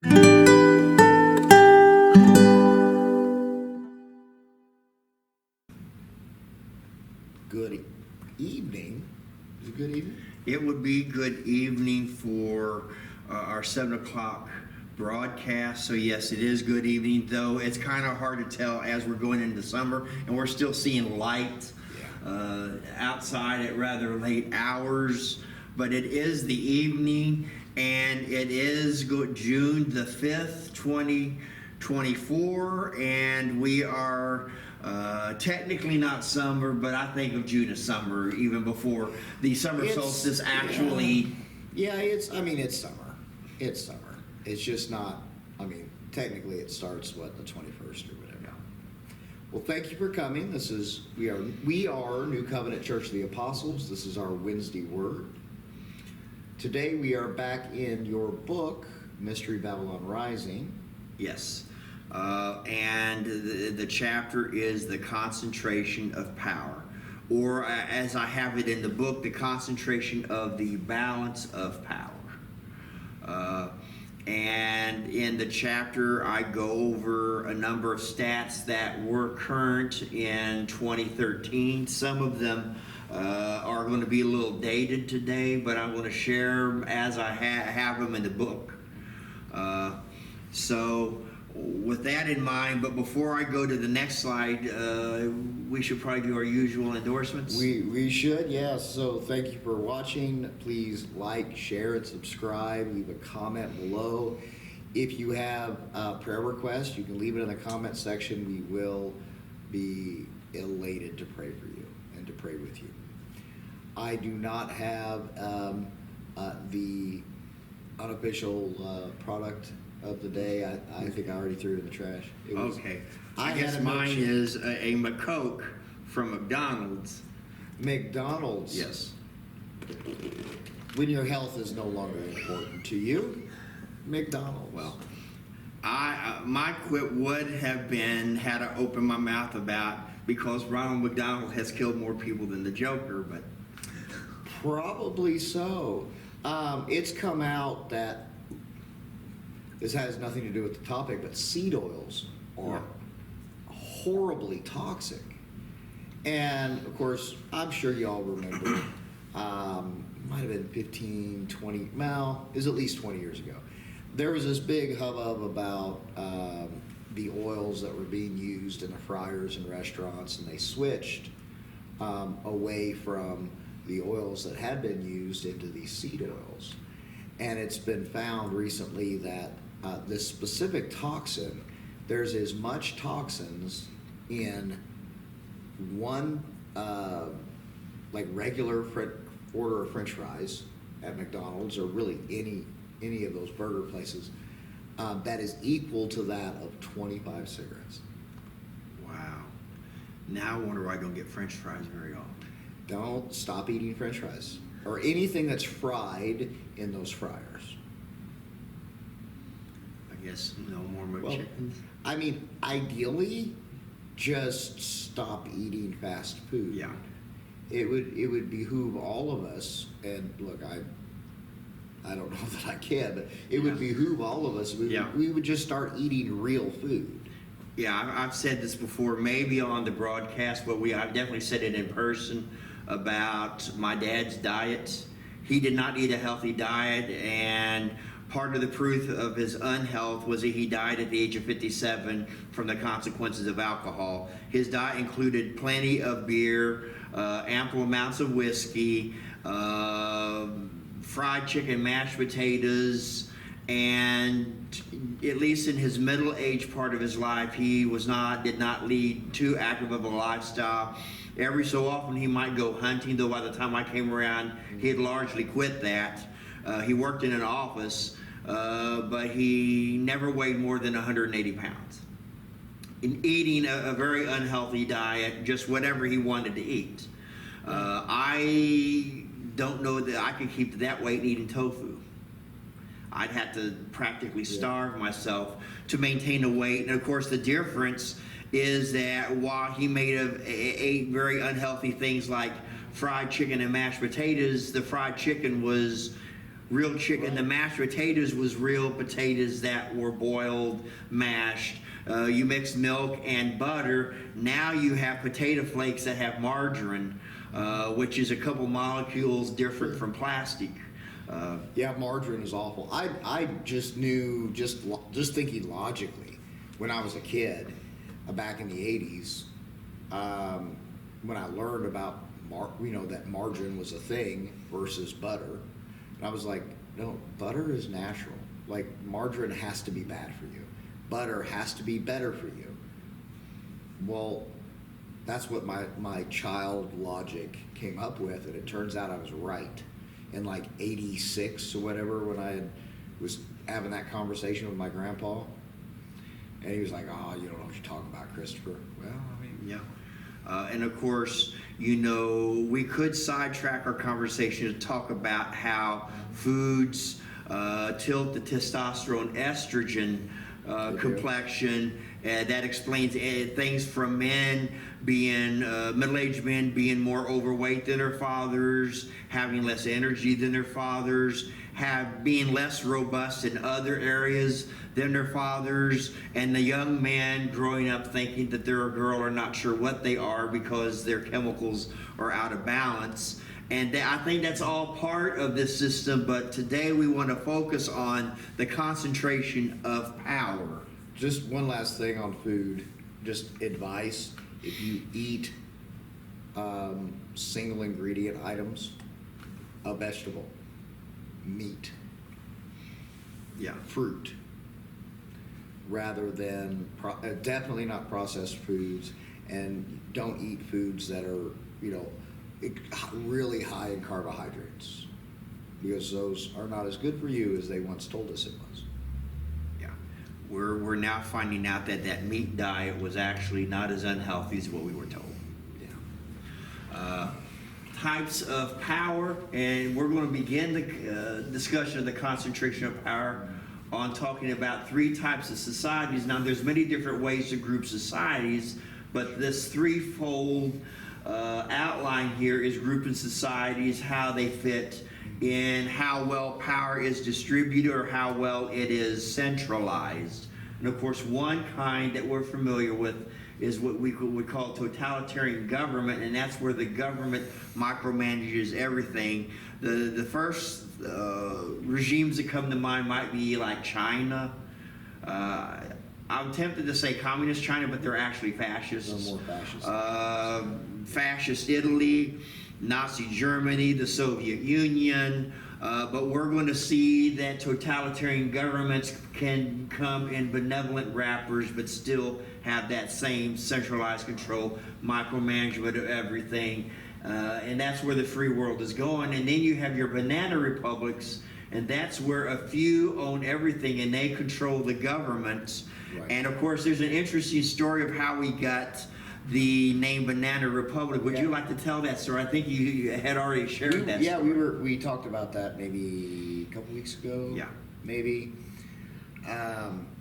Good evening. Is it good evening? It would be good evening for our 7 o'clock broadcast. So yes, it is good evening, though it's kind of hard to tell as we're going into summer and we're still seeing light outside at rather late hours. But it is the evening, and it is June the 5th, 2024, and we are technically not summer, but I think of June as summer even before the summer solstice actually. Yeah, it's summer. It's summer. It's just not, technically it starts, the 21st or whatever. Yeah. Well, thank you for coming. We are New Covenant Church of the Apostles. This is our Wednesday Word. Today we are back in your book, Mystery Babylon Rising. Yes. And the chapter is the concentration of power, or as I have it in the book, the concentration of the balance of power. And in the chapter, I go over a number of stats that were current in 2013. Some of them are going to be a little dated today, but I'm going to share them as I have them in the book. So with that in mind, but before I go to the next slide, we should probably do our usual endorsements. We should, yes. So thank you for watching. Please like, share, and subscribe. Leave a comment below. If you have a prayer request, you can leave it in the comment section. We will be elated to pray for you and to pray with you. I do not have the unofficial product of the day. I think I already threw it in the trash. Okay. I guess mine is a McCoke from McDonald's. McDonald's? Yes. When your health is no longer important to you, McDonald's. Well, my quit would have been had I opened my mouth about, because Ronald McDonald has killed more people than the Joker, but probably so. It's come out that this has nothing to do with the topic, but seed oils are horribly toxic. And of course, I'm sure y'all remember, might have been 15, 20, well, it was at least 20 years ago. There was this big hubbub about the oils that were being used in the fryers and restaurants, and they switched away from the oils that had been used into these seed oils. And it's been found recently that this specific toxin, there's as much toxins in one regular order of French fries at McDonald's, or really any of those burger places, that is equal to that of 25 cigarettes. wow. Now I wonder why I don't get French fries very often. Don't stop eating French fries or anything that's fried in those fryers. I guess no more McChickens. Ideally, just stop eating fast food. Yeah. It would behoove all of us, and look, I don't know that I can, but it would behoove all of us. We would just start eating real food. Yeah, I've said this before, maybe on the broadcast, but I've definitely said it in person about my dad's diet. He did not eat a healthy diet, and part of the proof of his unhealth was that he died at the age of 57 from the consequences of alcohol. His diet included plenty of beer, ample amounts of whiskey, fried chicken, mashed potatoes, and at least in his middle-aged part of his life, he did not lead too active of a lifestyle. Every so often he might go hunting, though by the time I came around, he had largely quit that. He worked in an office, but he never weighed more than 180 pounds. In eating a very unhealthy diet, just whatever he wanted to eat. I don't know that I could keep that weight eating tofu. I'd have to practically starve myself to maintain the weight. And of course, the difference is that while he may have ate very unhealthy things like fried chicken and mashed potatoes, the fried chicken was real chicken. Right. The mashed potatoes was real potatoes that were boiled, mashed. You mix milk and butter. Now you have potato flakes that have margarine, which is a couple molecules different from plastic. Yeah, margarine is awful. I just knew, just thinking logically, when I was a kid, back in the 80s, when I learned about that margarine was a thing versus butter, and I was like, no, butter is natural. Like, margarine has to be bad for you. Butter has to be better for you. Well, that's what my child logic came up with, and it turns out I was right. In like 86 or whatever, when I was having that conversation with my grandpa, and he was like, "Oh, you don't know what you're talking about, Christopher." Well, I mean, Yeah. And of course, we could sidetrack our conversation to talk about how foods tilt the testosterone estrogen complexion. That explains things from men being middle-aged men being more overweight than their fathers, having less energy than their fathers, being less robust in other areas than their fathers, and the young man growing up thinking that they're a girl or not sure what they are because their chemicals are out of balance. And I think that's all part of this system, but today we want to focus on the concentration of power. just one last thing on food, just advice: if you eat single ingredient items, a vegetable, meat, Yeah. fruit, rather than definitely not processed foods, and don't eat foods that are really high in carbohydrates, because those are not as good for you as they once told us it was. Yeah. We're now finding out that meat diet was actually not as unhealthy as what we were told. Yeah. Types of power, and we're going to begin the discussion of the concentration of power on talking about three types of societies. Now, there's many different ways to group societies, but this threefold outline here is grouping societies, how they fit in, how well power is distributed or how well it is centralized. And of course, one kind that we're familiar with is what we would call totalitarian government, and that's where the government micromanages everything. The first regimes that come to mind might be like China. I'm tempted to say communist China, but they're actually fascists. They're more fascist. Fascist Italy, Nazi Germany, the Soviet Union. But we're going to see that totalitarian governments can come in benevolent wrappers, but still have that same centralized control, micromanagement of everything. And that's where the free world is going. And then you have your banana republics, and that's where a few own everything and they control the government. Right. And of course, there's an interesting story of how we got the name Banana Republic. Would you like to tell that story? I think you had already shared that Yeah, story. we talked about that maybe a couple weeks ago. Yeah. Maybe.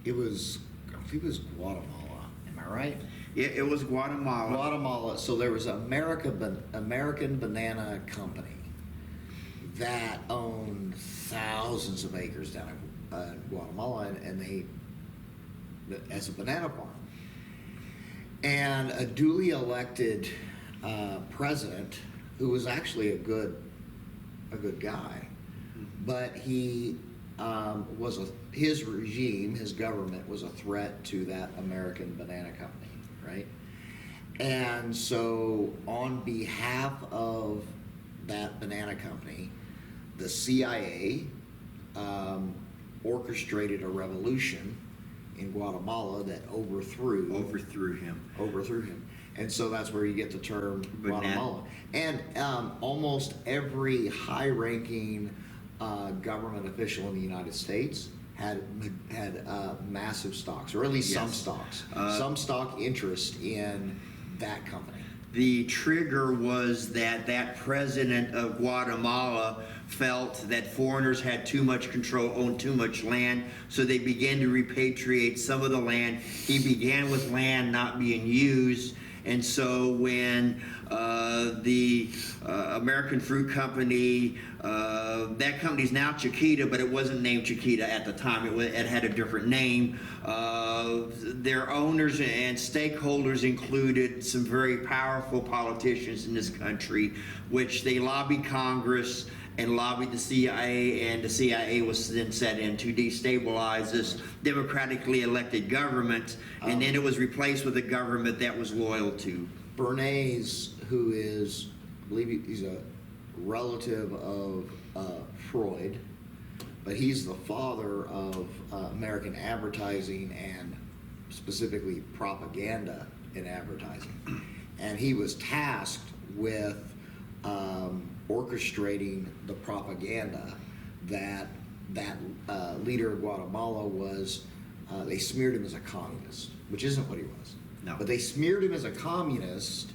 It was Guatemala. Am I right? It was Guatemala. Guatemala. So there was American Banana Company that owned thousands of acres down in Guatemala, and they, as a banana farm. And a duly elected president, who was actually a good guy, but he his regime, his government was a threat to that American Banana Company, right? And so, on behalf of that banana company, the CIA orchestrated a revolution in Guatemala that overthrew him. And so that's where you get the term Guatemala. And almost every high-ranking government official in the United States had massive stocks, or at least some stocks, some stock interest in that company. The trigger was that president of Guatemala felt that foreigners had too much control, owned too much land, so they began to repatriate some of the land. He began with land not being used, And so when the American Fruit Company, that company's now Chiquita, but it wasn't named Chiquita at the time. It had a different name. Their owners and stakeholders included some very powerful politicians in this country, which they lobbied Congress and lobbied the CIA, and the CIA was then set in to destabilize this democratically elected government, and then it was replaced with a government that was loyal to. Bernays, who is, I believe he's a relative of Freud, but he's the father of American advertising and specifically propaganda in advertising. And he was tasked with orchestrating the propaganda that leader of Guatemala was. They smeared him as a communist, which isn't what he was. No. But they smeared him as a communist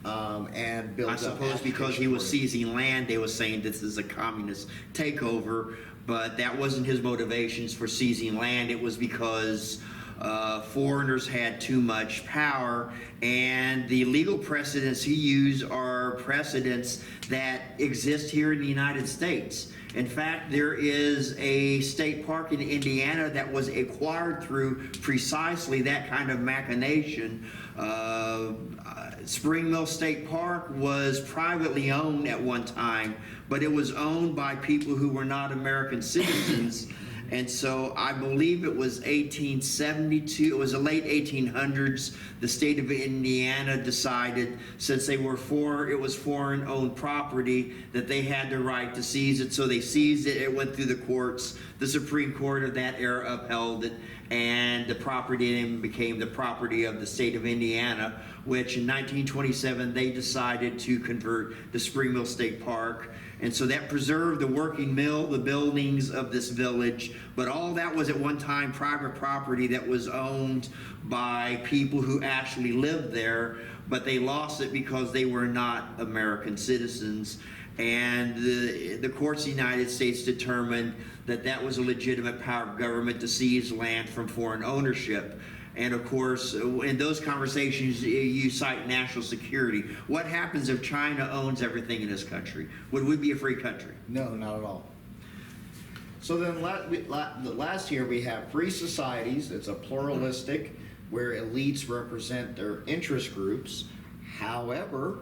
and built I up suppose because he agitation was for him. seizing land, they were saying this is a communist takeover, but that wasn't his motivations for seizing land. It was because foreigners had too much power, and the legal precedents he used are precedents that exist here in the United States. In fact, there is a state park in Indiana that was acquired through precisely that kind of machination. Spring Mill State Park was privately owned at one time, but it was owned by people who were not American citizens. And so I believe it was 1872, it was the late 1800s, the state of Indiana decided, since it was foreign-owned property, that they had the right to seize it. So they seized it, it went through the courts. The Supreme Court of that era upheld it, and the property then became the property of the state of Indiana, which in 1927 they decided to convert the Spring Mill State Park. And so that preserved the working mill, the buildings of this village, but all that was at one time private property that was owned by people who actually lived there, but they lost it because they were not American citizens. And the courts of the United States determined that that was a legitimate power of government to seize land from foreign ownership. And of course, in those conversations, you cite national security. What happens if China owns everything in this country? Would we be a free country? No, not at all. So then last year we have free societies. It's a pluralistic where elites represent their interest groups. However,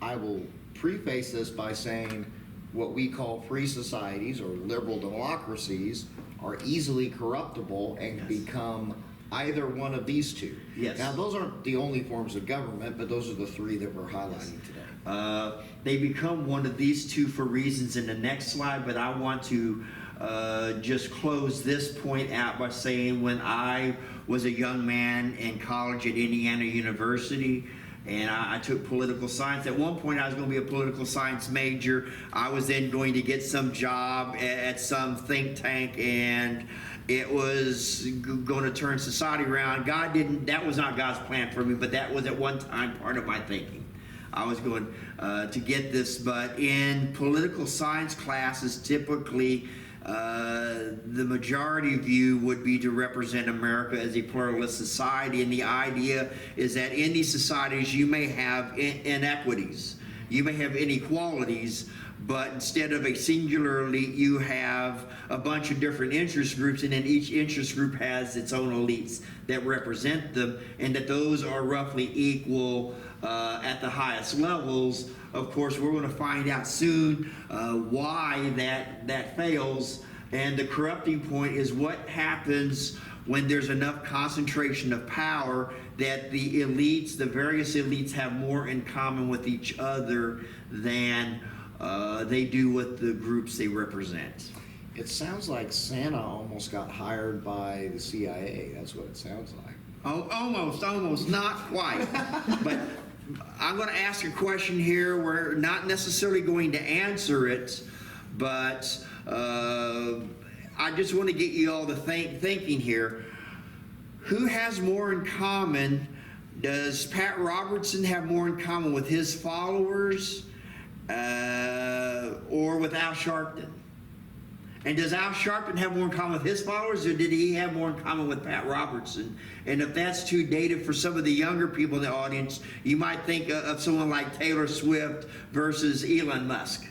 I will preface this by saying what we call free societies or liberal democracies are easily corruptible and Yes. become either one of these two. Yes. Now, those aren't the only forms of government, but those are the three that we're highlighting today. They become one of these two for reasons in the next slide, but I want to just close this point out by saying when I was a young man in college at Indiana University, and I took political science. At one point, I was going to be a political science major. I was then going to get some job at some think tank, and it was going to turn society around. That was not God's plan for me, but that was at one time part of my thinking. I was going to get this, but in political science classes, typically, the majority view would be to represent America as a pluralist society, and the idea is that in these societies you may have inequities, you may have inequalities, but instead of a singular elite, you have a bunch of different interest groups, and then each interest group has its own elites that represent them, and that those are roughly equal at the highest levels. Of course, we're going to find out soon why that fails, and the corrupting point is what happens when there's enough concentration of power that the elites, the various elites, have more in common with each other than they do with the groups they represent. It sounds like Santa almost got hired by the CIA. That's what it sounds like. Oh, almost, not quite. But I'm going to ask a question here. We're not necessarily going to answer it, but I just want to get you all to thinking here. Who has more in common? Does Pat Robertson have more in common with his followers or with Al Sharpton? And does Al Sharpton have more in common with his followers, or did he have more in common with Pat Robertson? And if that's too dated for some of the younger people in the audience, you might think of someone like Taylor Swift versus Elon Musk.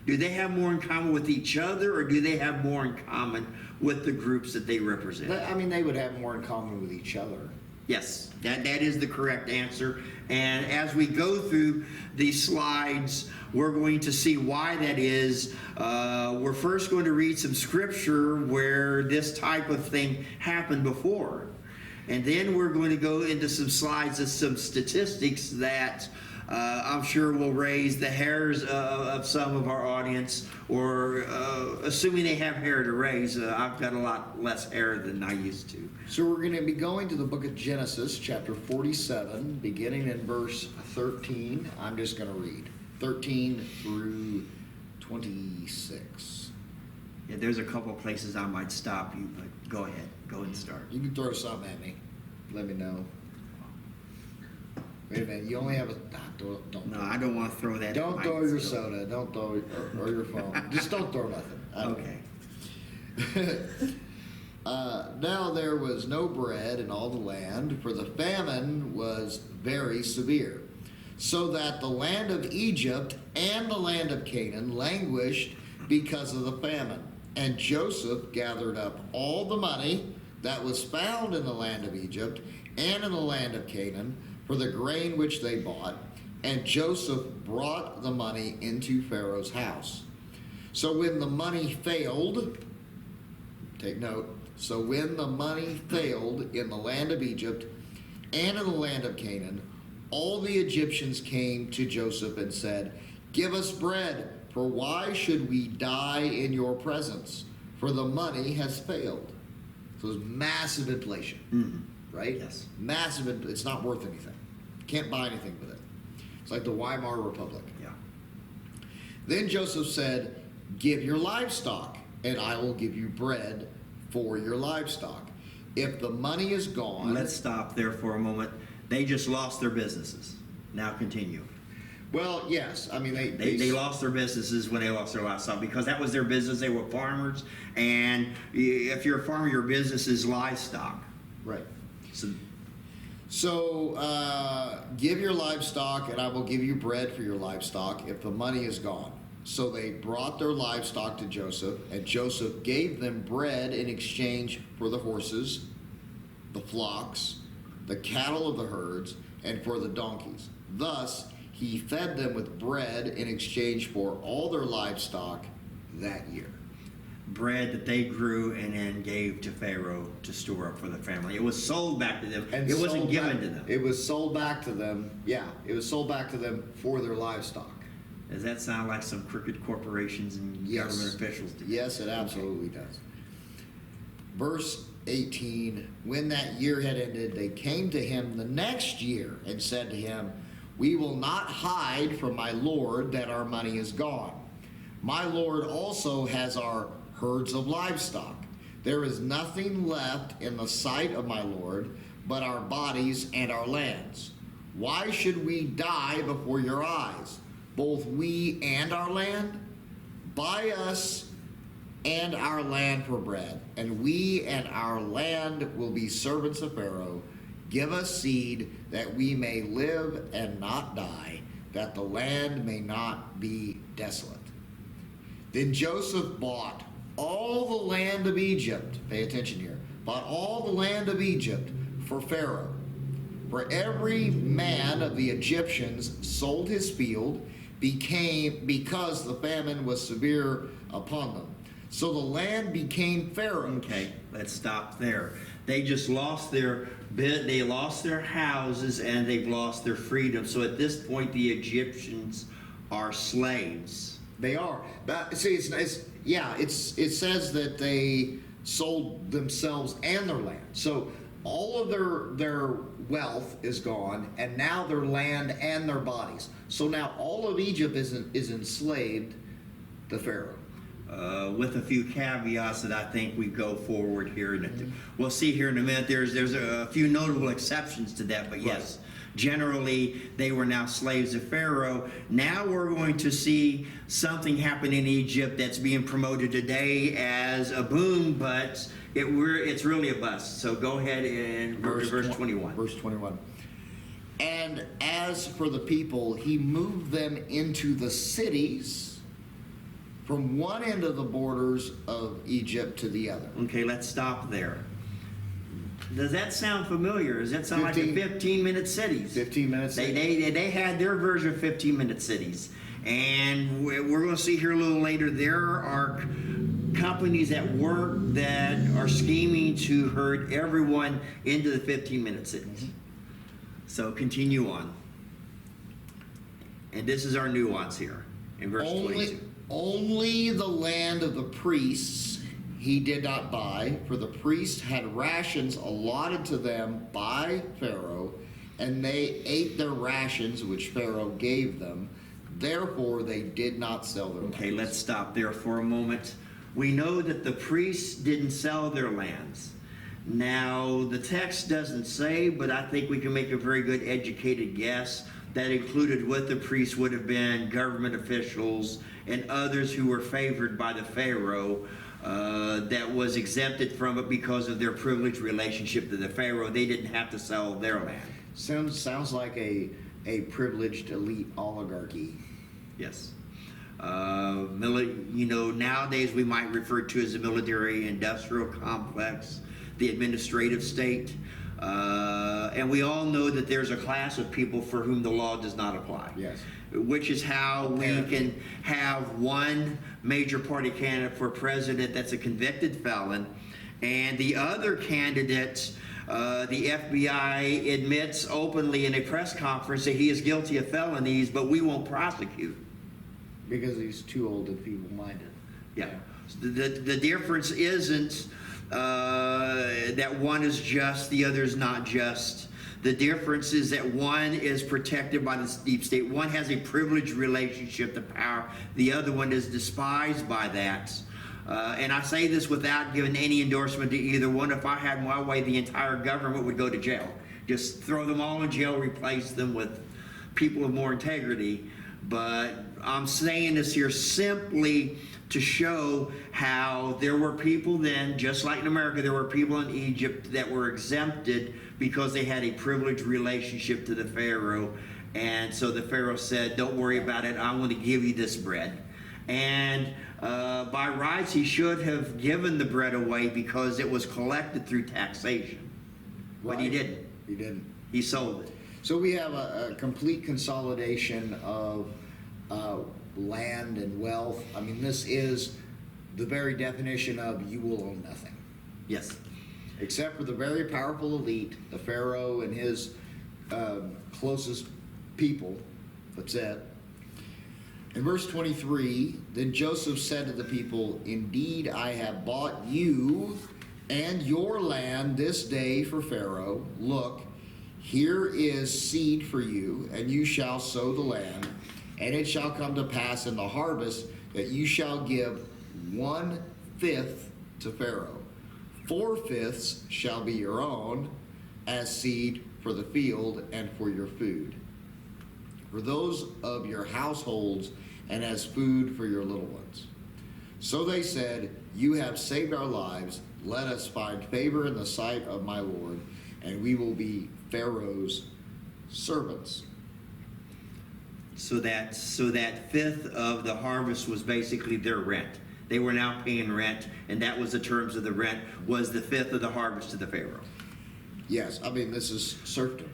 Do they have more in common with each other, or do they have more in common with the groups that they represent? I mean, they would have more in common with each other. Yes, that is the correct answer. And as we go through these slides, we're going to see why that is. We're first going to read some scripture where this type of thing happened before. And then we're going to go into some slides of some statistics that I'm sure will raise the hairs of some of our audience, or assuming they have hair to raise. I've got a lot less hair than I used to. So we're going to be going to the book of Genesis, chapter 47, beginning in verse 13. I'm just going to read 13 through 26. Yeah, there's a couple places I might stop you, but go ahead. Go and start. You can throw something at me. Let me know. Wait a minute. You only have a... Don't. No, I don't want to throw that. Don't throw your soda. Don't throw or your phone. Just don't throw nothing. Okay. Now there was no bread in all the land, for the famine was very severe, so that the land of Egypt and the land of Canaan languished because of the famine. And Joseph gathered up all the money that was found in the land of Egypt and in the land of Canaan for the grain which they bought, and Joseph brought the money into Pharaoh's house. So when the money failed, take note, so when the money failed in the land of Egypt and in the land of Canaan, all the Egyptians came to Joseph and said, "Give us bread, for why should we die in your presence? For the money has failed." So it's massive inflation, right? Yes. Massive, it's not worth anything. Can't buy anything with it. It's like the Weimar Republic. Yeah. Then Joseph said, "Give your livestock, and I will give you bread for your livestock. If the money is gone..." Let's stop there for a moment. They just lost their businesses. Now continue. Well, yes. I mean, They lost their businesses when they lost their livestock, because that was their business. They were farmers, and if you're a farmer, your business is livestock. Right. So Give your livestock, and I will give you bread for your livestock if the money is gone. So they brought their livestock to Joseph, and Joseph gave them bread in exchange for the horses, the flocks, the cattle of the herds, and for the donkeys. Thus he fed them with bread in exchange for all their livestock that year. bread that they grew and then gave to Pharaoh to store up for the family. It was sold back to them. And it wasn't sold given back- to them. It was sold back to them. Yeah, it was sold back to them for their livestock. Does that sound like some crooked corporations and Yes. government officials do? Yes, it absolutely does. Verse 18, when that year had ended, they came to him the next year and said to him, "We will not hide from my lord that our money is gone. My lord also has our herds of livestock. There is nothing left in the sight of my lord but our bodies and our lands. Why should we die before your eyes, both we and our land? Buy us and our land for bread, and we and our land will be servants of Pharaoh. Give us seed that we may live and not die, that the land may not be desolate." Then Joseph bought all the land of Egypt, pay attention here, bought all the land of Egypt for Pharaoh. For every man of the Egyptians sold his field because the famine was severe upon them. So the land became Pharaoh's. Okay, let's stop there. They just lost their they lost their houses and they've lost their freedom. So at this point, the Egyptians are slaves. They are. But see, it says that they sold themselves and their land. So all of their wealth is gone, and now their land and their bodies. So now all of Egypt is enslaved to Pharaoh. With a few caveats that I think we go forward here. We'll see here in a minute. There's a few notable exceptions to that, but yes, generally they were now slaves of Pharaoh. Now we're going to see something happen in Egypt that's being promoted today as a boom, but it's really a bust. So go ahead and verse 21. Verse 21. And as for the people, he moved them into the cities from one end of the borders of Egypt to the other. Okay, let's stop there. Does that sound familiar? Does that sound 15 like the 15-minute cities? 15 minutes. They had their version of 15-minute cities. And we're going to see here a little later, there are companies at work that are scheming to herd everyone into the 15-minute cities. Mm-hmm. So continue on. And this is our nuance here in verse 22. Only the land of the priests he did not buy, for the priests had rations allotted to them by Pharaoh, and they ate their rations which Pharaoh gave them. Therefore, they did not sell their lands. Okay, let's stop there for a moment. We know that the priests didn't sell their lands. Now, the text doesn't say, but I think we can make a very good educated guess that included with the priests would have been government officials and others who were favored by the Pharaoh that was exempted from it because of their privileged relationship to the Pharaoh. They didn't have to sell their land. Sounds like a privileged elite oligarchy. Yes. Nowadays we might refer to as the military-industrial complex, the administrative state, and we all know that there's a class of people for whom the law does not apply. Yes. Which is how we can have one major party candidate for president that's a convicted felon, and the other candidate, the FBI admits openly in a press conference that he is guilty of felonies, but we won't prosecute. Because he's too old and feeble-minded. Yeah. The difference isn't that one is just, the other is not just. The difference is that one is protected by the deep state. One has a privileged relationship to power. The other one is despised by that. And I say this without giving any endorsement to either one. If I had my way, the entire government would go to jail. Just throw them all in jail, replace them with people of more integrity. But I'm saying this here simply to show how there were people then, just like in America, there were people in Egypt that were exempted because they had a privileged relationship to the Pharaoh. And so the Pharaoh said, don't worry about it, I want to give you this bread. And by rights, he should have given the bread away because it was collected through taxation. But he didn't. He didn't. He sold it. So we have a complete consolidation of land and wealth. I mean, this is the very definition of you will own nothing. Yes. Except for the very powerful elite, the Pharaoh and his closest people. That's it. In verse 23, then Joseph said to the people, indeed, I have bought you and your land this day for Pharaoh. Look, here is seed for you, and you shall sow the land. And it shall come to pass in the harvest that you shall give 1/5 to Pharaoh. 4/5 shall be your own as seed for the field and for your food, for those of your households, and as food for your little ones. So they said, you have saved our lives. Let us find favor in the sight of my Lord, and we will be Pharaoh's servants. So that 1/5 of the harvest was basically their rent. They were now paying rent, and that was the terms of the rent, was the 1/5 of the harvest to the Pharaoh. Yes, I mean, this is serfdom.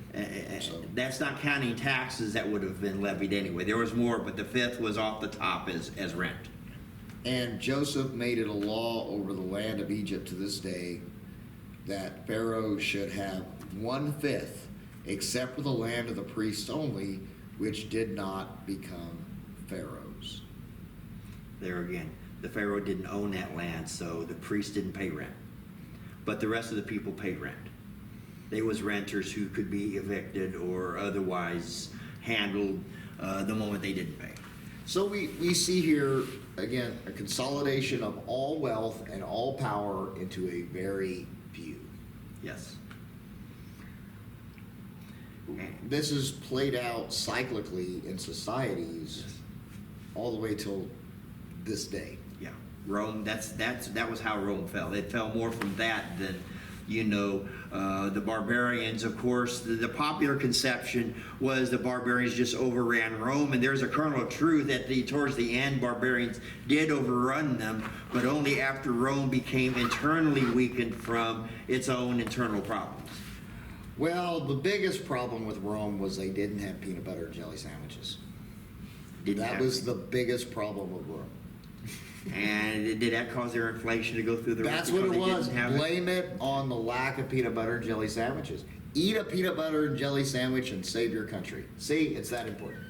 So. That's not counting taxes that would have been levied anyway. There was more, but the 1/5 was off the top as rent. And Joseph made it a law over the land of Egypt to this day that Pharaoh should have 1/5, except for the land of the priests only, which did not become Pharaoh's. There again, the Pharaoh didn't own that land, so the priest didn't pay rent. But the rest of the people paid rent. They was renters who could be evicted or otherwise handled the moment they didn't pay. So we see here, again, a consolidation of all wealth and all power into a very few. Yes. this is played out cyclically in societies all the way till this day. Yeah, Rome. That was how Rome fell. It fell more from that than, the barbarians. Of course, the popular conception was the barbarians just overran Rome, and there's a kernel of truth that towards the end, barbarians did overrun them, but only after Rome became internally weakened from its own internal problems. Well, the biggest problem with Rome was they didn't have peanut butter and jelly sandwiches. That was the biggest problem with Rome. And did that cause their inflation to go through the roof? That's what it because they was. didn't have Blame it on the lack of peanut butter and jelly sandwiches. Eat a peanut butter and jelly sandwich and save your country. See, it's that important.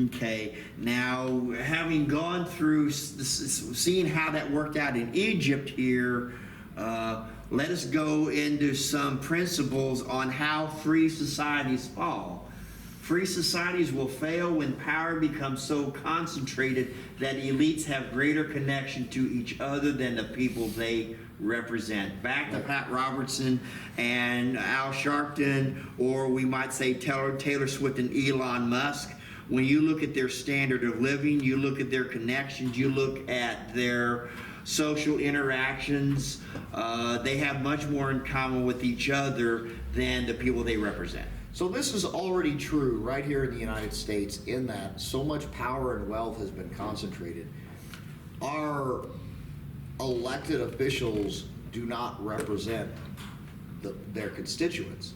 Okay, now having gone through seeing how that worked out in Egypt here, let us go into some principles on how free societies fall. Free societies will fail when power becomes so concentrated that elites have greater connection to each other than the people they represent. Back to Pat Robertson and Al Sharpton, or we might say Taylor Swift and Elon Musk. When you look at their standard of living, you look at their connections, you look at their social interactions, they have much more in common with each other than the people they represent. So this is already true right here in the United States, in that so much power and wealth has been concentrated. Our elected officials do not represent their constituents.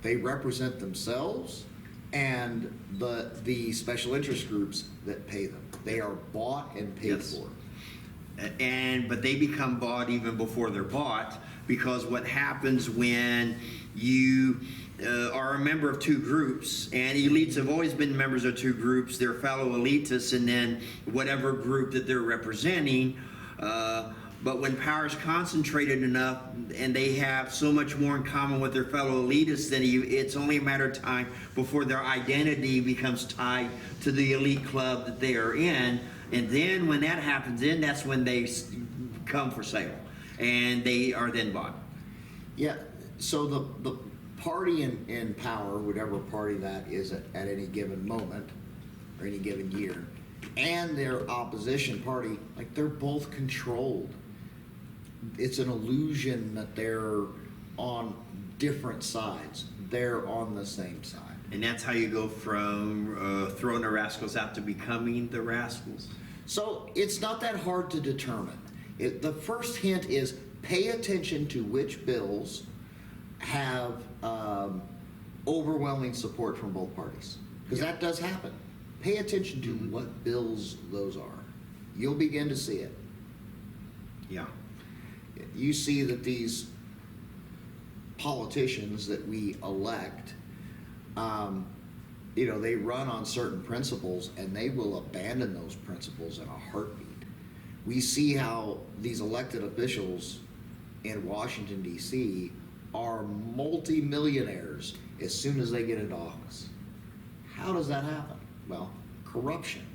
They represent themselves and the special interest groups that pay them. They are bought and paid for. But they become bought even before they're bought, because what happens when you are a member of two groups, and elites have always been members of two groups, their fellow elitists and then whatever group that they're representing, but when power is concentrated enough and they have so much more in common with their fellow elitists, then it's only a matter of time before their identity becomes tied to the elite club that they are in. And then when that happens, then that's when they come for sale and they are then bought. Yeah, so the party in power, whatever party that is at any given moment or any given year, and their opposition party, like, they're both controlled. It's an illusion that they're on different sides. They're on the same side. And that's how you go from throwing the rascals out to becoming the rascals. So it's not that hard to determine. The first hint is pay attention to which bills have overwhelming support from both parties, because that does happen. Pay attention to what bills those are. You'll begin to see it. Yeah. You see that these politicians that we elect, they run on certain principles, and they will abandon those principles in a heartbeat. We see how these elected officials in Washington, D.C. are multimillionaires as soon as they get into office. How does that happen? Well, corruption.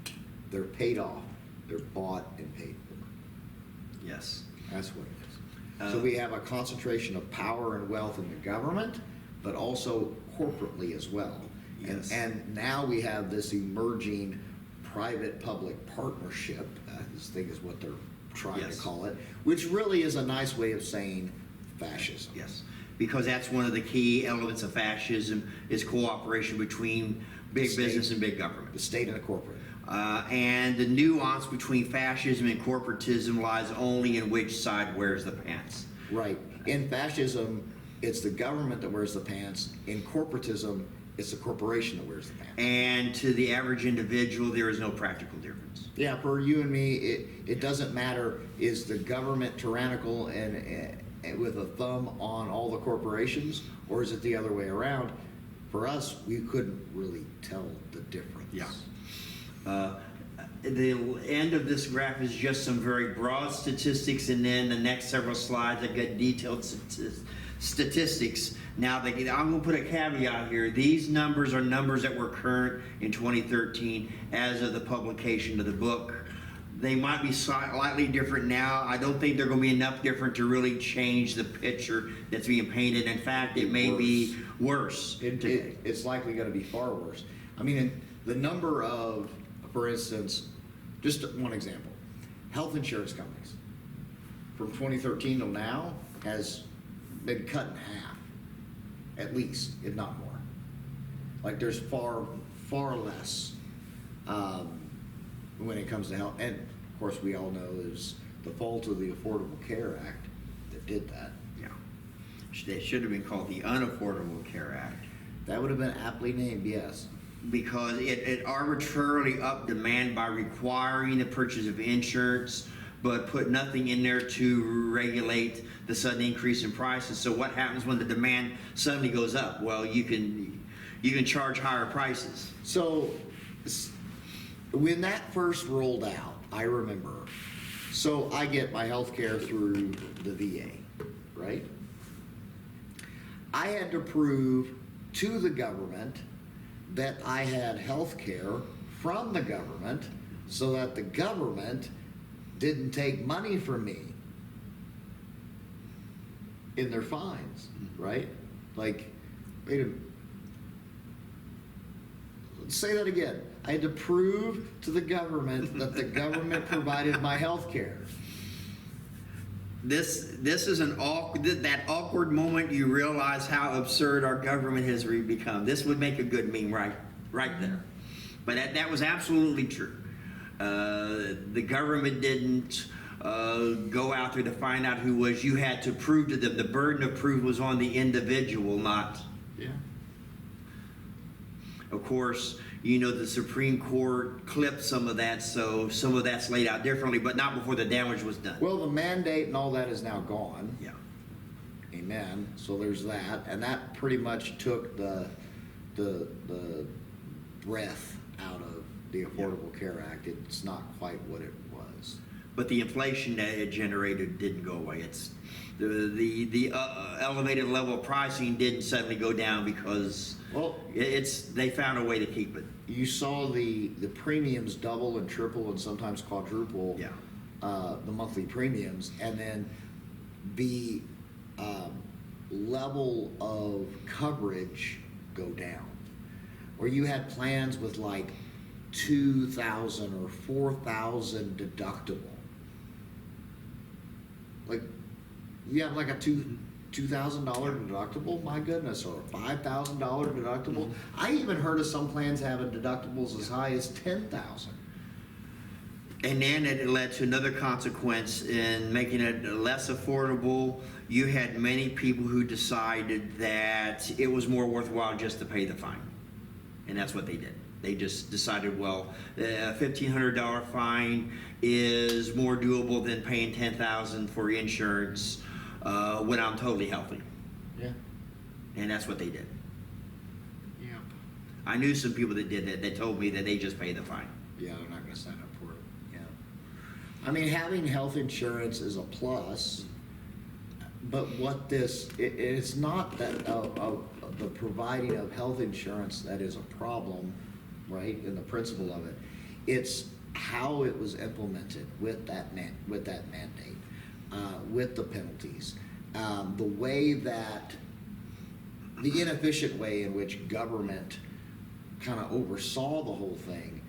They're paid off. They're bought and paid for. Yes. That's what it is. So we have a concentration of power and wealth in the government, but also corporately as well. Yes. And now we have this emerging private-public partnership, this thing is what they're trying to call it, which really is a nice way of saying fascism. Yes, because that's one of the key elements of fascism is cooperation between big business and big government. The state and the corporate. And the nuance between fascism and corporatism lies only in which side wears the pants. Right. In fascism, it's the government that wears the pants. In corporatism, it's the corporation that wears the pants. And to the average individual, there is no practical difference. Yeah, for you and me, it doesn't matter. Is the government tyrannical and with a thumb on all the corporations, or is it the other way around? For us, we couldn't really tell the difference. Yeah. The end of this graph is just some very broad statistics, and then the next several slides that get detailed statistics. Now, I'm going to put a caveat here. These numbers are numbers that were current in 2013 as of the publication of the book. They might be slightly different now. I don't think they're going to be enough different to really change the picture that's being painted. In fact, it may be worse. It's likely going to be far worse. I mean, the number of, for instance, just one example, health insurance companies from 2013 till now has been cut in half, at least, if not more. Like there's far less when it comes to health. And of course, we all know there's the fault of the Affordable Care Act that did that. Yeah. It should have been called the Unaffordable Care Act. That would have been aptly named, yes. Because it arbitrarily upped demand by requiring the purchase of insurance, but put nothing in there to regulate the sudden increase in prices. So what happens when the demand suddenly goes up? Well, you can charge higher prices. So when that first rolled out, I remember, so I get my health care through the VA, right? I had to prove to the government that I had health care from the government so that the government didn't take money from me in their fines, right? Like, wait a minute. Say that again. I had to prove to the government that the government provided my health care. This is that awkward moment you realize how absurd our government has become. This would make a good meme right there. But that was absolutely true. The government didn't go out there to find out who was. You had to prove to them. The burden of proof was on the individual, not. Yeah. Of course, the Supreme Court clipped some of that, so some of that's laid out differently, but not before the damage was done. Well, the mandate and all that is now gone. Yeah. Amen. So there's that, and that pretty much took the breath out of the Affordable Care Act. It's not quite what it was. But the inflation that it generated didn't go away. It's the elevated level of pricing didn't suddenly go down because they found a way to keep it. You saw the premiums double and triple and sometimes quadruple. Yeah. The monthly premiums, and then the level of coverage go down, where you had plans with like 2,000 or 4,000 deductible. Like you have like a $2,000 deductible, my goodness, or a $5,000 deductible. Mm-hmm. I even heard of some plans having deductibles as high as 10,000. And then it led to another consequence in making it less affordable. You had many people who decided that it was more worthwhile just to pay the fine. And that's what they did. They just decided, well, a $1,500 fine is more doable than paying $10,000 for insurance when I'm totally healthy. Yeah. And that's what they did. Yeah. I knew some people that did that. They told me that they just pay the fine. Yeah, they're not going to sign up for it. Yeah. I mean, having health insurance is a plus, but what it's not that the providing of health insurance that is a problem, right? In the principle of it, it's how it was implemented with that mandate, with the penalties, the way that the inefficient way in which government kind of oversaw the whole thing.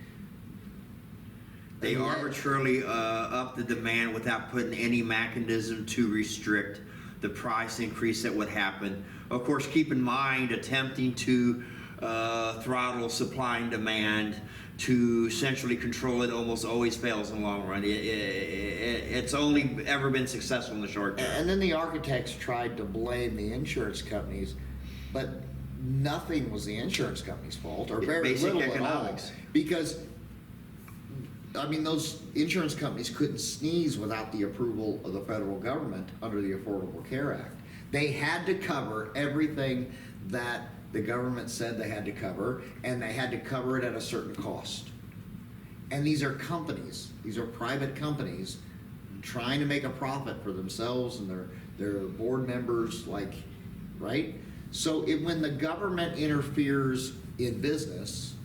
They arbitrarily upped the demand without putting any mechanism to restrict the price increase that would happen. Of course, keep in mind, attempting to throttle supply and demand to centrally control it almost always fails in the long run. It's only ever been successful in the short term. And then the architects tried to blame the insurance companies, but nothing was the insurance company's fault, or very Basic little economics. at all. Because, I mean, those insurance companies couldn't sneeze without the approval of the federal government under the Affordable Care Act. They had to cover everything that the government said they had to cover, and they had to cover it at a certain cost. And these are companies, these are private companies trying to make a profit for themselves and their board members, like, right? So when the government interferes in business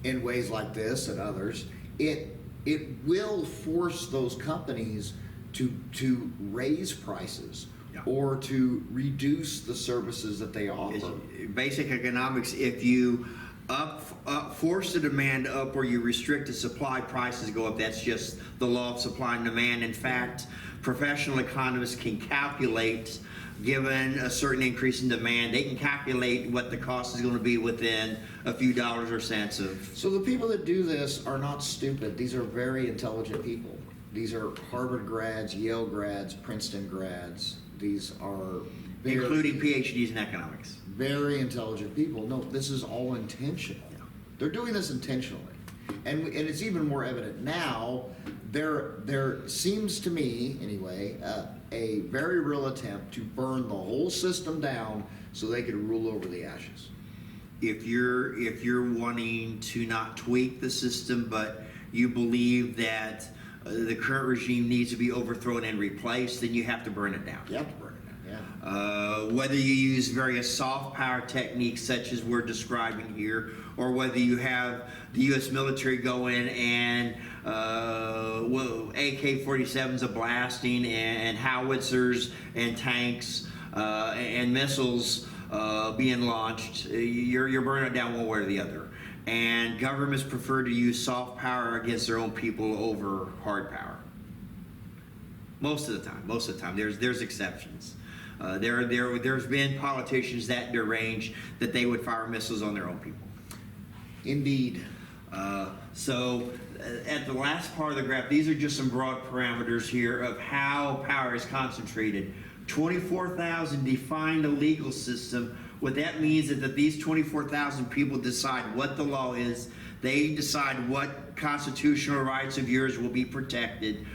in ways like this and others, it it will force those companies to raise prices Yeah. or to reduce the services that they offer. Basic economics, if you force the demand up or you restrict the supply, prices go up. That's just the law of supply and demand. In fact, professional economists can calculate, given a certain increase in demand, they can calculate what the cost is going to be within a few dollars or cents of. So the people that do this are not stupid. These are very intelligent people. These are Harvard grads, Yale grads, Princeton grads. These are Including PhDs in economics. very intelligent people. No, this is all intentional. Yeah. They're doing this intentionally. And it's even more evident now. There seems to me, anyway, a very real attempt to burn the whole system down so they could rule over the ashes. If you're wanting to not tweak the system, but you believe that the current regime needs to be overthrown and replaced, then you have to burn it down. You have to burn it down, yeah. Whether you use various soft power techniques such as we're describing here, or whether you have the U.S. military go in and AK-47s a blasting and howitzers and tanks and missiles being launched, you're burning it down one way or the other. And governments prefer to use soft power against their own people over hard power. Most of the time. There's exceptions. There's been politicians that deranged that they would fire missiles on their own people. Indeed. So at the last part of the graph, these are just some broad parameters here of how power is concentrated. 24,000 define the legal system. What that means is that these 24,000 people decide what the law is. They decide what constitutional rights of yours will be protected.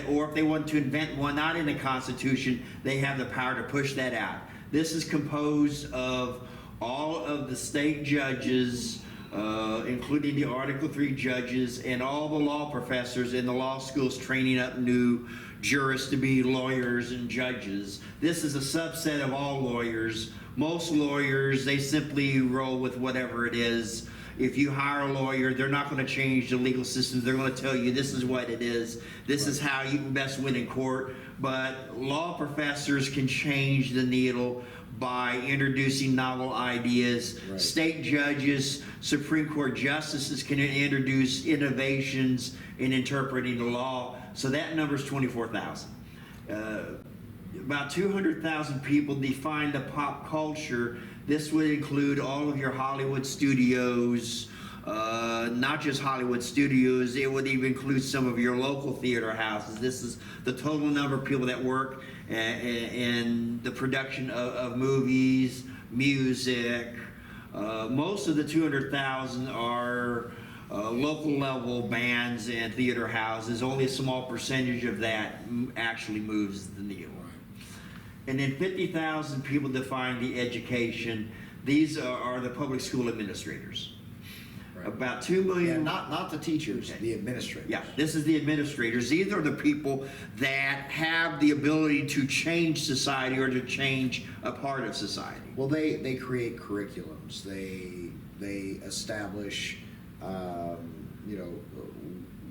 Or if they want to invent one not in the Constitution, they have the power to push that out. This is composed of all of the state judges, including the Article III judges, and all the law professors in the law schools training up new jurists to be lawyers and judges. This is a subset of all lawyers. Most lawyers, they simply roll with whatever it is. If you hire a lawyer, they're not going to change the legal systems. They're going to tell you this is what it is. This is how you can best win in court. But law professors can change the needle by introducing novel ideas. Right. State judges, Supreme Court justices can introduce innovations in interpreting the law. So that number is 24,000. About 200,000 people define the pop culture. This would include all of your Hollywood studios, not just Hollywood studios. It would even include some of your local theater houses. This is the total number of people that work in the production of movies, music. Most of the 200,000 are local level bands and theater houses. Only a small percentage of that actually moves the needle. And then 50,000 people define the education. These are the public school administrators. Right. About 2 million. Yeah, not the teachers, Okay. the administrators. Yeah, this is the administrators. These are the people that have the ability to change society or to change a part of society. Well, they create curriculums. They establish,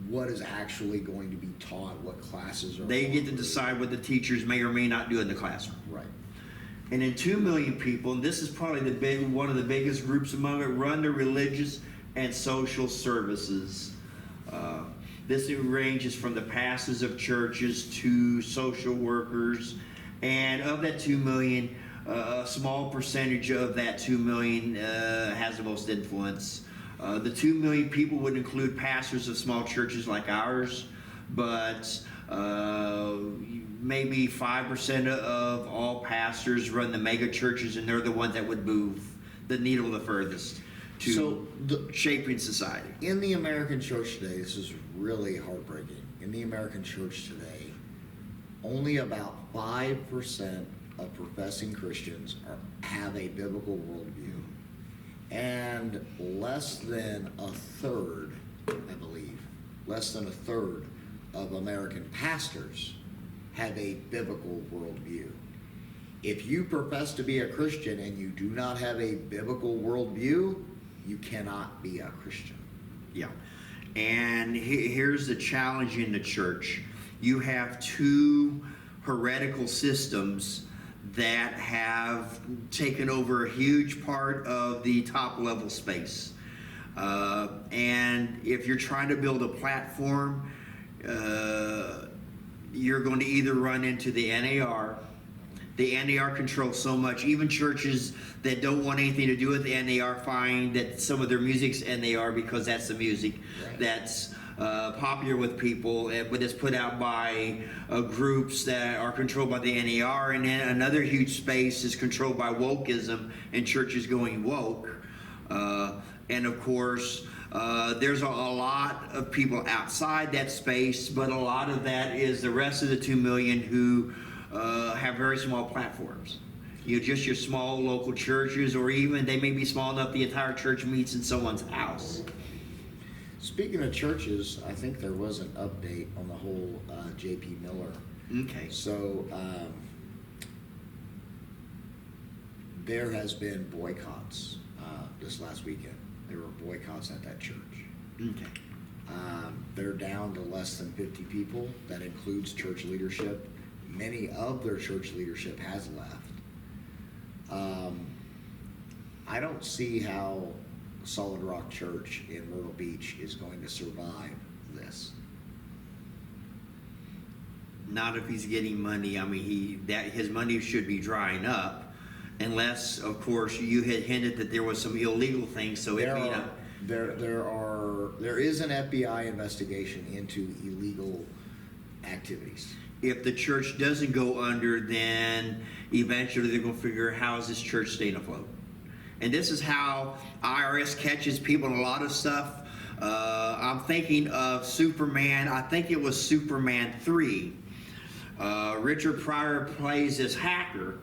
what is actually going to be taught, what classes are. They get to offered. decide what the teachers may or may not do in the classroom. Right. And then 2 million people, and this is probably one of the biggest groups among it, run the religious and social services. This ranges from the pastors of churches to social workers. And of that 2 million, a small percentage of that 2 million has the most influence. The 2 million people would include pastors of small churches like ours, but maybe 5% of all pastors run the mega churches, and they're the ones that would move the needle the furthest to shaping society. In the American church today, this is really heartbreaking. In the American church today, only about 5% of professing Christians have a biblical worldview. And less than a third, I believe, of American pastors have a biblical worldview. If you profess to be a Christian and you do not have a biblical worldview, you cannot be a Christian. Yeah. And here's the challenge in the church. You have two heretical systems that have taken over a huge part of the top level space. And if you're trying to build a platform, you're going to either run into the NAR. The NAR controls so much. Even churches that don't want anything to do with the NAR find that some of their music's NAR because that's the music that's popular with people, but it's put out by groups that are controlled by the NAR. And then another huge space is controlled by wokeism and churches going woke. And of course, there's a lot of people outside that space, but a lot of that is the rest of the 2 million who have very small platforms. You know, just your small local churches, or even they may be small enough the entire church meets in someone's house. Speaking of churches, I think there was an update on the whole J.P. Miller. Okay. So there has been boycotts this last weekend. There were boycotts at that church. Okay. They're down to less than 50 people. That includes church leadership. Many of their church leadership has left. I don't see how Solid Rock Church in Myrtle Beach is going to survive this. Not if he's getting money. I mean, his money should be drying up, unless, of course, you had hinted that there was some illegal things. So There is an FBI investigation into illegal activities. If the church doesn't go under, then eventually they're going to figure how is this church staying afloat. And this is how IRS catches people in a lot of stuff. I'm thinking of Superman. I think it was Superman 3. Richard Pryor plays this hacker,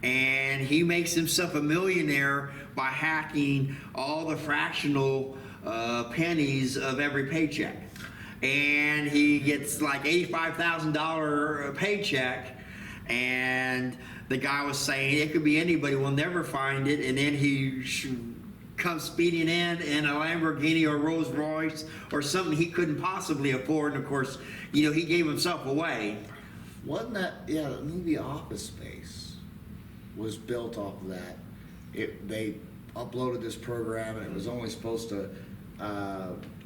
and he makes himself a millionaire by hacking all the fractional pennies of every paycheck. And he gets like $85,000 paycheck, and the guy was saying it could be anybody, we'll never find it. And then he comes speeding in a Lamborghini or Rolls Royce or something he couldn't possibly afford. And of course, you know, he gave himself away. Wasn't that, the movie Office Space was built off of that. They uploaded this program, and it was only supposed to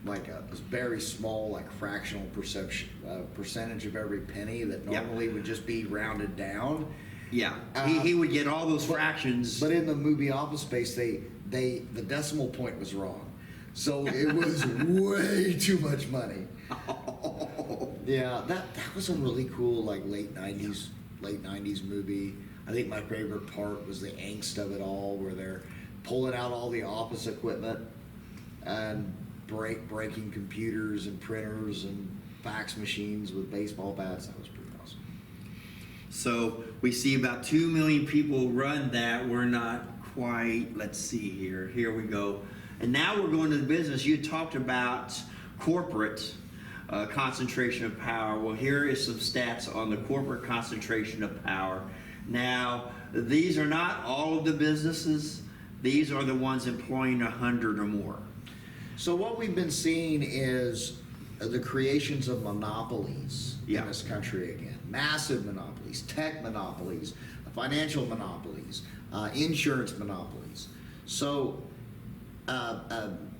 like a very small, like fractional percentage of every penny that normally would just be rounded down. Yeah, he would get all those fractions. But in the movie Office Space, the decimal point was wrong, so it was way too much money. Yeah, that was a really cool like late '90s movie. I think my favorite part was the angst of it all, where they're pulling out all the office equipment and breaking computers and printers and fax machines with baseball bats. That was pretty awesome. So we see about 2 million people run that. We're not quite, let's see here. Here we go. And now we're going to the business. You talked about corporate concentration of power. Well, here is some stats on the corporate concentration of power. Now, these are not all of the businesses. These are the ones employing 100 or more. So what we've been seeing is the creations of monopolies in this country again. Massive monopolies, tech monopolies, financial monopolies, insurance monopolies. So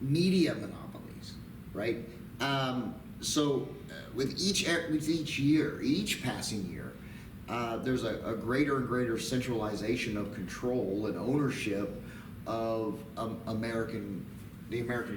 media monopolies, right? With each passing year, there's a greater and greater centralization of control and ownership of the American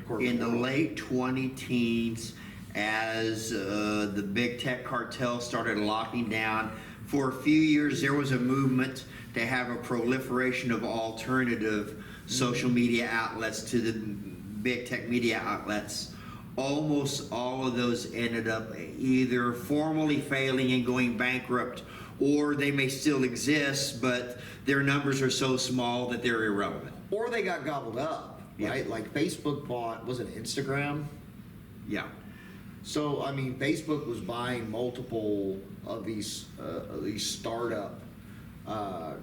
corporate in the world. late 20-teens, as the big tech cartel started locking down, for a few years there was a movement to have a proliferation of alternative social media outlets to the big tech media outlets. Almost all of those ended up either formally failing and going bankrupt, or they may still exist, but their numbers are so small that they're irrelevant. Or they got gobbled up, right? Like Facebook bought, was it Instagram? Yeah. So, I mean, Facebook was buying multiple of these startup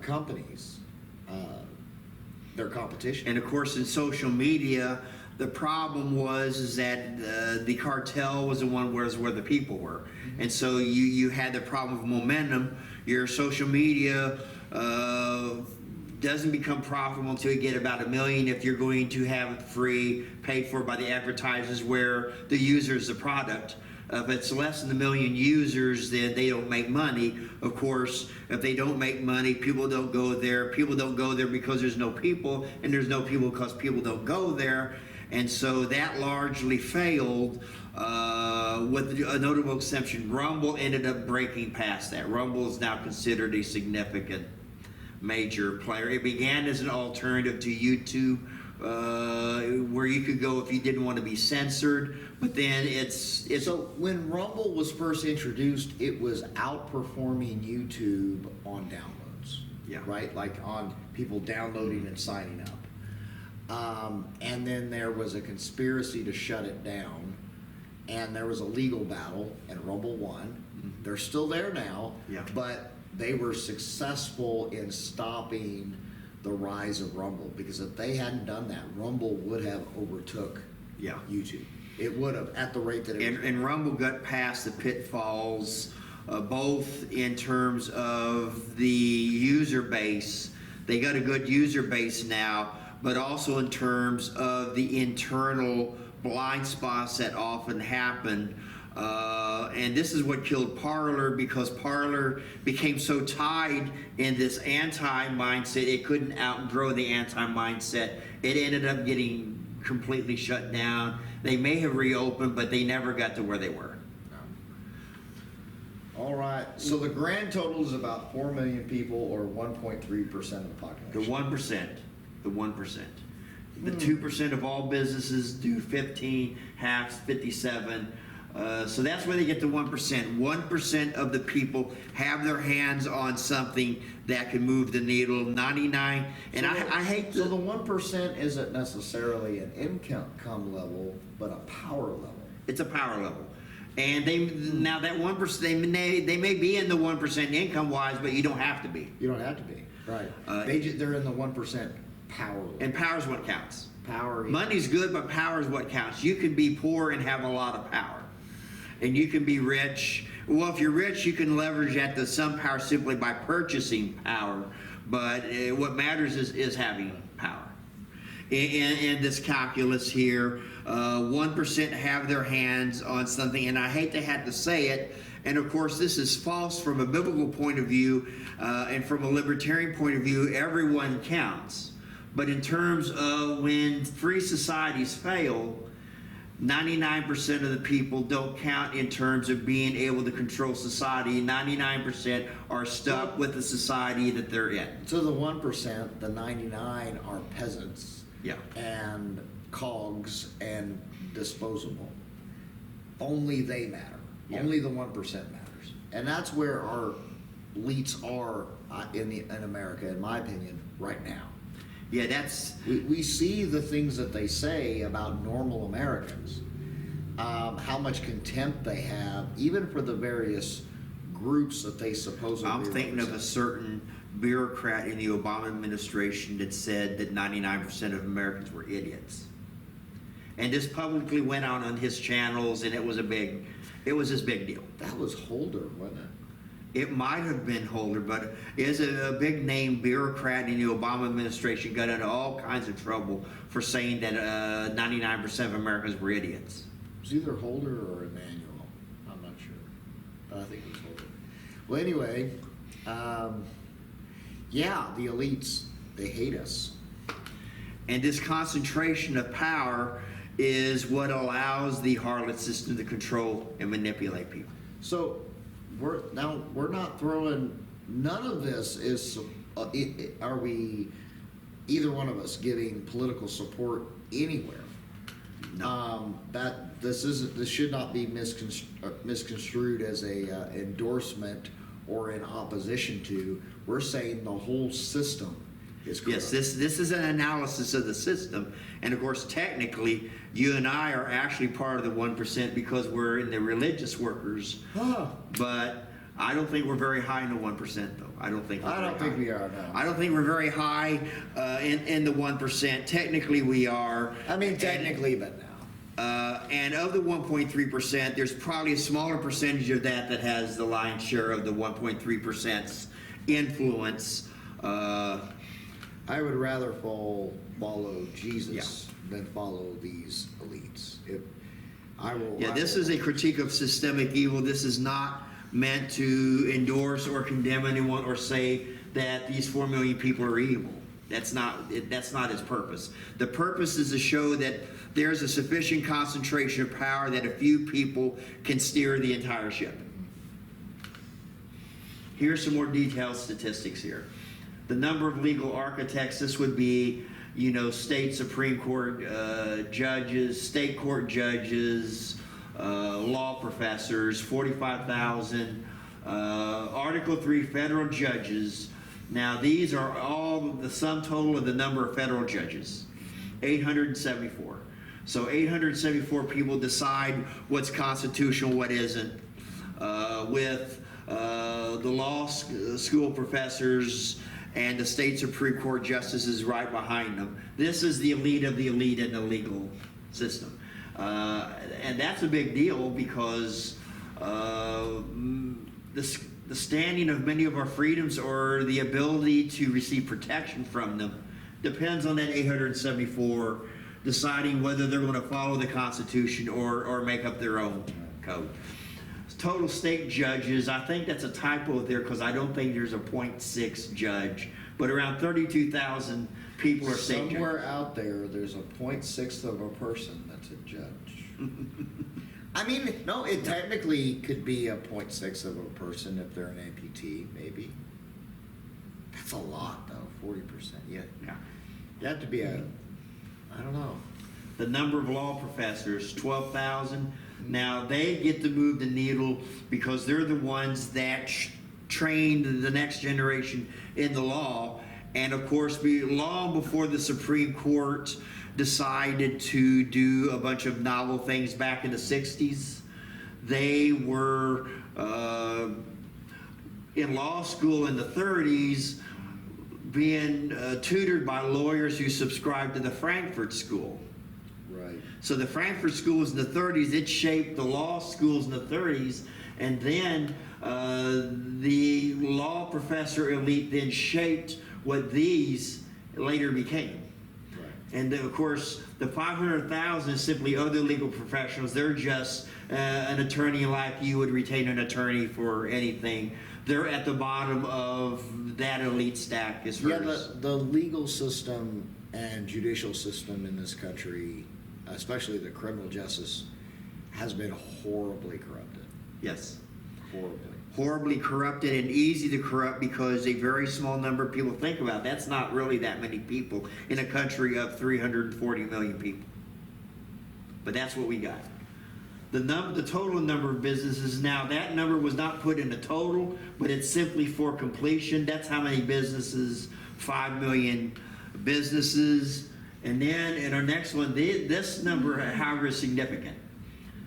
companies, their competition. And of course, in social media, The problem was is that the cartel was the one where the people were, and so you had the problem of momentum. Your social media doesn't become profitable until you get about 1 million. If you're going to have it free, paid for by the advertisers, where the user is the product. If it's less than 1 million users, then they don't make money. Of course, if they don't make money, people don't go there. People don't go there because there's no people, and there's no people because people don't go there. And so that largely failed, with a notable exception. Rumble ended up breaking past that. Rumble is now considered a significant major player. It began as an alternative to YouTube, where you could go if you didn't want to be censored, but then it's So when Rumble was first introduced, it was outperforming YouTube on downloads. Yeah. Right? Like on people downloading and signing up. And then there was a conspiracy to shut it down, and there was a legal battle, and Rumble won. They're still there now, Yeah. but they were successful in stopping the rise of Rumble, because if they hadn't done that, Rumble would have overtook Yeah. YouTube. It would have, at the rate that it was. And Rumble got past the pitfalls, both in terms of the user base. They got a good user base now, but also in terms of the internal blind spots that often happen. And this is what killed Parler, because Parler became so tied in this anti-mindset, it couldn't outgrow the anti-mindset. It ended up getting completely shut down. They may have reopened, but they never got to where they were. All right. So the grand total is about 4 million people, or 1.3% of the population. The 1%. The 1%. The 2% of all businesses do 15, halves 57. So that's where they get the 1%. 1% of the people have their hands on something that can move the needle. 99, and I hate to. So the 1% isn't necessarily an income level, but a power level. It's a power level. And they now that 1%, they may be in the 1% income wise, but you don't have to be. You don't have to be. Right. They're in the 1% power level. And power is what counts. Power. Money's good, but power is what counts. You can be poor and have a lot of power. And you can be rich. Well, if you're rich, you can leverage that to some power simply by purchasing power. But what matters is having power. In this calculus here, 1% have their hands on something, and I hate to have to say it, and of course this is false from a biblical point of view, and from a libertarian point of view, everyone counts. But in terms of when free societies fail, 99% of the people don't count in terms of being able to control society. 99% are stuck with the society that they're in. So the 1%, the 99 are peasants. Yeah. And cogs and disposable. Only they matter. Yeah. Only the 1% matters. And that's where our elites are in America, in my opinion, right now. Yeah, that's... We see the things that they say about normal Americans, how much contempt they have, even for the various groups that they supposedly I'm thinking of a represent. certain bureaucrat in the Obama administration that said that 99% of Americans were idiots. And this publicly went out on his channels, and it was this big deal. That was Holder, wasn't it? It might have been Holder, but is a big name bureaucrat in the Obama administration got into all kinds of trouble for saying that 99% of Americans were idiots. It was either Holder or Emmanuel. I'm not sure. But I think it was Holder. Well, anyway, yeah, the elites, they hate us. And this concentration of power is what allows the harlot system to control and manipulate people. So we're not throwing, none of this is, are we, either one of us, giving political support anywhere? No. This should not be misconstrued as a endorsement or in opposition to. We're saying the whole system is corrupt. Yes, this is an analysis of the system, and of course, technically, you and I are actually part of the 1% because we're in the religious workers. Ah. But I don't think we're very high in the 1%, though. I don't think we are, no. I don't think we're very high in the 1%. Technically, we are. I mean, technically, but no. And of the 1.3%, there's probably a smaller percentage of that that has the lion's share of the 1.3%'s influence. I would rather follow Jesus than follow these elites. This is a critique of systemic evil. This is not meant to endorse or condemn anyone or say that these 4 million people are evil. That's not its purpose. The purpose is to show that there's a sufficient concentration of power that a few people can steer the entire ship. Here's some more detailed statistics here. The number of legal architects, this would be, state Supreme Court judges, state court judges, law professors, 45,000. Article 3 federal judges. Now, these are all the sum total of the number of federal judges, 874. So 874 people decide what's constitutional, what isn't, with the law school professors and the state Supreme Court justices right behind them. This is the elite of the elite in the legal system. And that's a big deal because the standing of many of our freedoms or the ability to receive protection from them depends on that 874 deciding whether they're going to follow the Constitution or make up their own code. Total state judges, I think that's a typo there because I don't think there's a 0.6 judge, but around 32,000 people are state judges. Somewhere out there's a 0.6 of a person that's a judge. I mean, no, it technically could be a 0.6 of a person if they're an amputee, maybe. That's a lot, though, 40%. Yeah. You have to be I don't know. The number of law professors, 12,000. Now, they get to move the needle because they're the ones that trained the next generation in the law. And, of course, long before the Supreme Court decided to do a bunch of novel things back in the 60s, they were in law school in the 30s being tutored by lawyers who subscribed to the Frankfurt School. Right. So the Frankfurt schools in the 30s, it shaped the law schools in the 30s, and then the law professor elite then shaped what these later became. Right. And then, of course, the 500,000 is simply other legal professionals. They're just an attorney like you would retain an attorney for anything. They're at the bottom of that elite stack as far as... the legal system and judicial system in this country, especially the criminal justice, has been horribly corrupted. Yes. Horribly Corrupted and easy to corrupt because a very small number of people think about it. That's not really that many people in a country of 340 million people. But that's what we got. The total number of businesses, now that number was not put in a total, but it's simply for completion. That's how many businesses, 5 million businesses. And then in our next one, this number, however, is significant.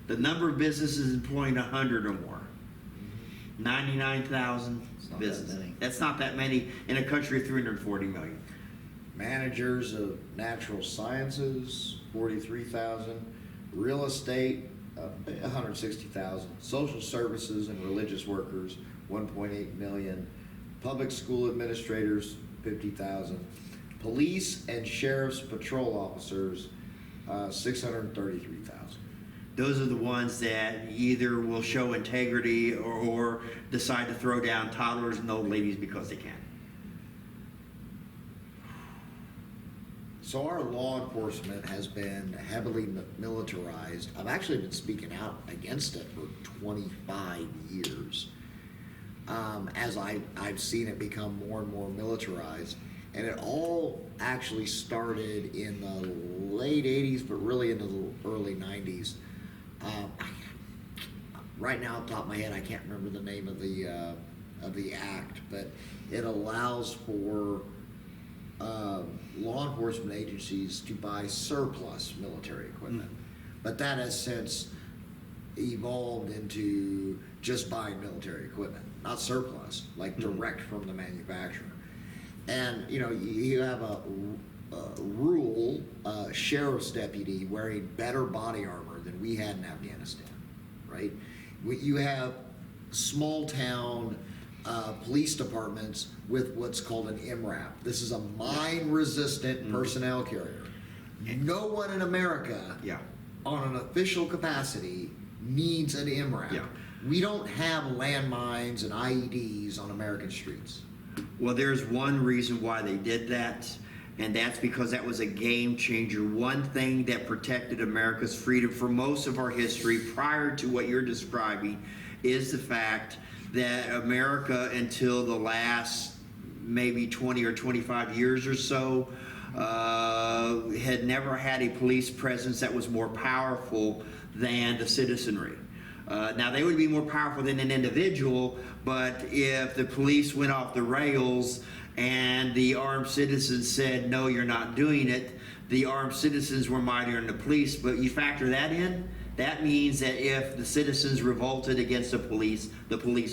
The number of businesses employing 100 or more. 99,000 businesses. That's not that many in a country of 340 million. Managers of natural sciences, 43,000. Real estate, 160,000. Social services and religious workers, 1.8 million. Public school administrators, 50,000. Police and sheriff's patrol officers, 633,000. Those are the ones that either will show integrity or decide to throw down toddlers and old ladies because they can. So our law enforcement has been heavily militarized. I've actually been speaking out against it for 25 years. As I've seen it become more and more militarized. And it all actually started in the late 80s, but really in the early 90s. Right now, off the top of my head, I can't remember the name of the act, but it allows for law enforcement agencies to buy surplus military equipment. But that has since evolved into just buying military equipment. not surplus, like direct from the manufacturer. And you have a rural sheriff's deputy wearing better body armor than we had in Afghanistan, right? You have small town police departments with what's called an MRAP. This is a mine-resistant personnel carrier. No one in America, on an official capacity, needs an MRAP. Yeah. We don't have landmines and IEDs on American streets. Well, there's one reason why they did that, and that's because that was a game changer. One thing that protected America's freedom for most of our history prior to what you're describing is the fact that America, until the last maybe 20 or 25 years or so, had never had a police presence that was more powerful than the citizenry. Now, they would be more powerful than an individual, but if the police went off the rails and the armed citizens said, no, you're not doing it, the armed citizens were mightier than the police. But you factor that in, that means that if the citizens revolted against the police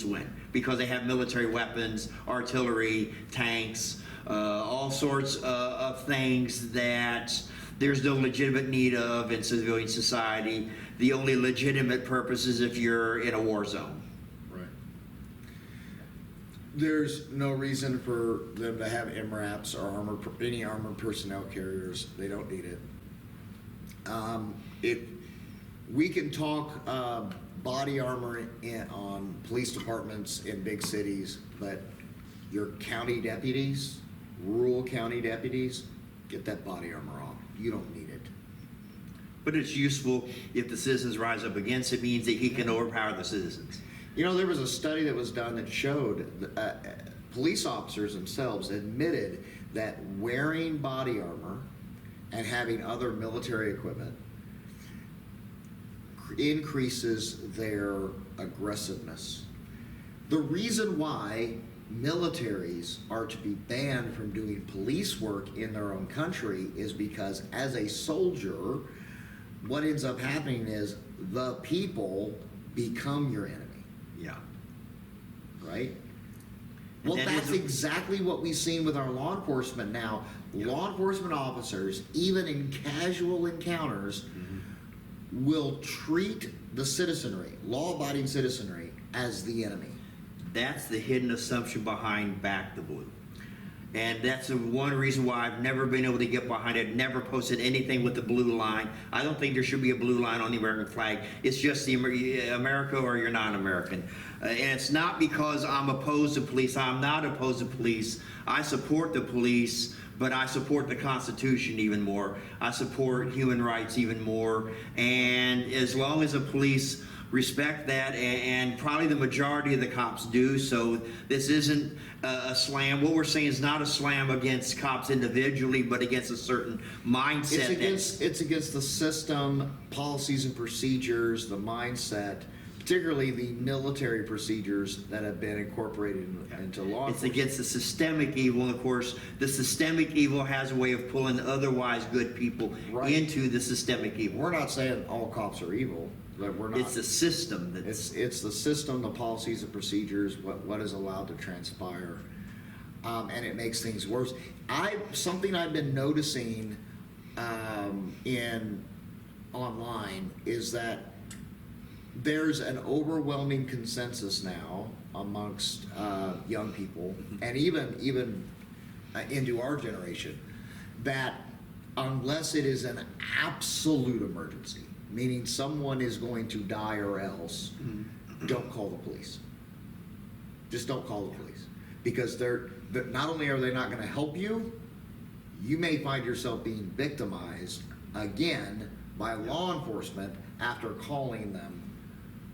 win, because they have military weapons, artillery, tanks, all sorts of things that there's no legitimate need of in civilian society. The only legitimate purpose is if you're in a war zone. Right. There's no reason for them to have MRAPs or any armored personnel carriers. They don't need it. We can talk body armor on police departments in big cities, but your county deputies, rural county deputies, get that body armor off. You don't need it. But it's useful if the citizens rise up against it. Means that he can overpower the citizens. There was a study that was done that showed police officers themselves admitted that wearing body armor and having other military equipment increases their aggressiveness. The reason why militaries are to be banned from doing police work in their own country is because as a soldier, what ends up happening is the people become your enemy. Yeah. Right? Well, that's exactly what we've seen with our law enforcement now. Yeah. Law enforcement officers, even in casual encounters, will treat the citizenry, law-abiding citizenry, as the enemy. That's the hidden assumption behind Back the Blue. And that's the one reason why I've never been able to get behind it, never posted anything with the blue line. I don't think there should be a blue line on the American flag. It's just the America or you're not American. And it's not because I'm opposed to police. I'm not opposed to police. I support the police, but I support the Constitution even more. I support human rights even more. And as long as the police respect that, and probably the majority of the cops do, so this isn't a slam. What we're saying is not a slam against cops individually, but against a certain mindset. It's against the system, policies and procedures, the mindset, particularly the military procedures that have been incorporated into law enforcement. It's against the systemic evil, and of course, the systemic evil has a way of pulling otherwise good people into the systemic evil. We're not saying all cops are evil. We're not. It's the system that's... It's the system, the policies and procedures, what is allowed to transpire, and it makes things worse. Something I've been noticing online is that there's an overwhelming consensus now amongst young people, and even into our generation, that unless it is an absolute emergency, meaning someone is going to die or else, don't call the police. Just don't call the police. Because they're not only are they not going to help you, you may find yourself being victimized again by law enforcement after calling them.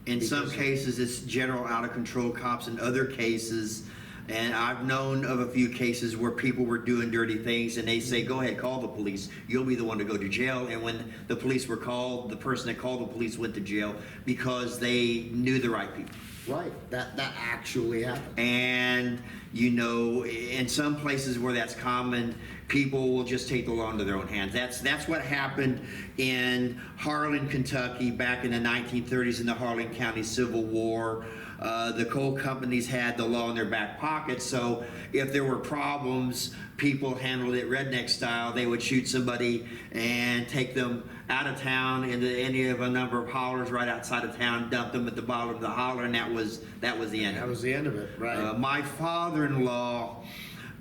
In some cases, it's general out-of-control cops. In other cases, and I've known of a few cases where people were doing dirty things, and they say, go ahead, call the police. You'll be the one to go to jail. And when the police were called, the person that called the police went to jail because they knew the right people. Right. That actually happened. And, in some places where that's common, people will just take the law into their own hands. That's what happened in Harlan, Kentucky back in the 1930s in the Harlan County Civil War. The coal companies had the law in their back pocket, so if there were problems, people handled it redneck style. They would shoot somebody and take them out of town into any of a number of hollers right outside of town, dump them at the bottom of the holler, and that was the end of it. That was the end of it, right? My father-in-law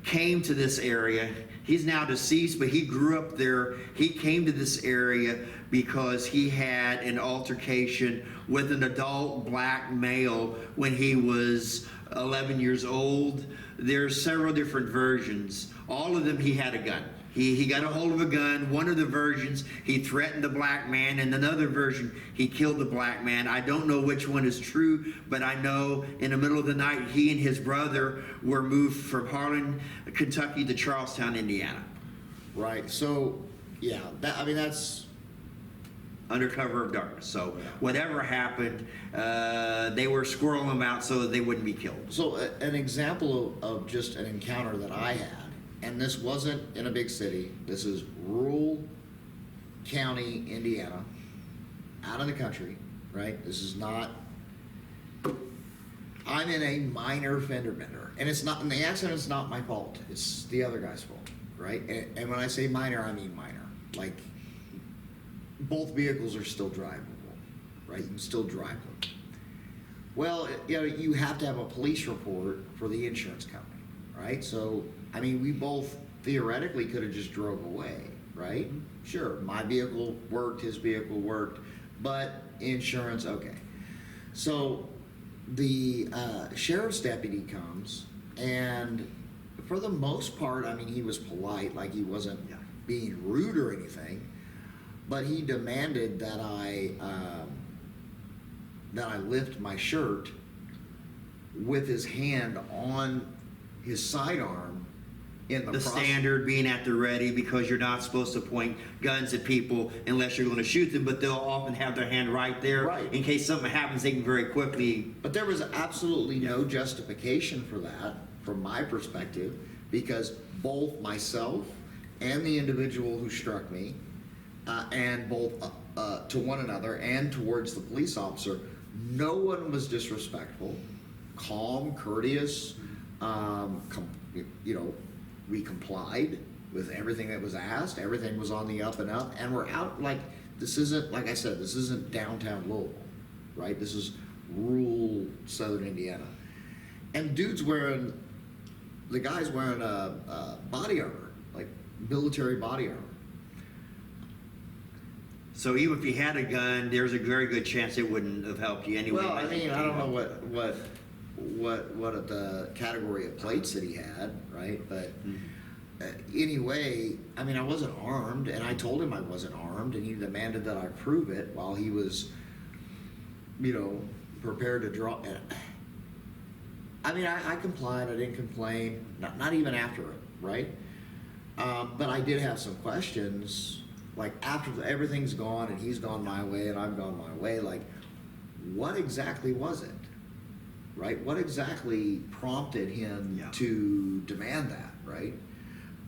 came to this area. He's now deceased, but he grew up there. He came to this area because he had an altercation with an adult black male when he was 11 years old. There's several different versions. All of them, he had a gun. He got a hold of a gun. One of the versions, he threatened the black man, and another version, he killed the black man. I don't know which one is true, but I know in the middle of the night, he and his brother were moved from Harlan, Kentucky to Charlestown, Indiana. Right. So, yeah, that's Under cover of darkness. So whatever happened, they were squirreling them out so that they wouldn't be killed. so an example of just an encounter that I had, and this wasn't in a big city. This is rural county, Indiana, out in the country, right? This is not. I'm in a minor fender bender, and it's not. And the accident's not my fault. It's the other guy's fault, right? And when I say minor, I mean minor. Like, both vehicles are still drivable, right? You can still drive them. Well, you have to have a police report for the insurance company, right? So, I mean, we both theoretically could have just drove away, right? Sure, my vehicle worked, his vehicle worked, but insurance, okay. So the sheriff's deputy comes, and for the most part, I mean, he was polite, like he wasn't being rude or anything, but he demanded that I lift my shirt with his hand on his sidearm in the process. Standard being at the ready, because you're not supposed to point guns at people unless you're going to shoot them, but they'll often have their hand right there. Right. In case something happens, they can very quickly. But there was absolutely no justification for that, from my perspective, because both myself and the individual who struck me, and both to one another and towards the police officer, no one was disrespectful, calm, courteous. We complied with everything that was asked. Everything was on the up and up, and we're out. Like, this isn't, like I said, this isn't downtown Louisville, right? This is rural southern Indiana. And the guy's wearing a body armor, like military body armor. So even if he had a gun, there's a very good chance it wouldn't have helped you anyway. Well, I mean, I don't know what the category of plates that he had, right? But anyway, I mean, I wasn't armed, and I told him I wasn't armed, and he demanded that I prove it while he was, prepared to draw. I mean, I complied. I didn't complain. Not even after it, right? But I did have some questions. Like, after everything's gone and he's gone my way and I've gone my way, like, what exactly was it? Right? What exactly prompted him to demand that, right?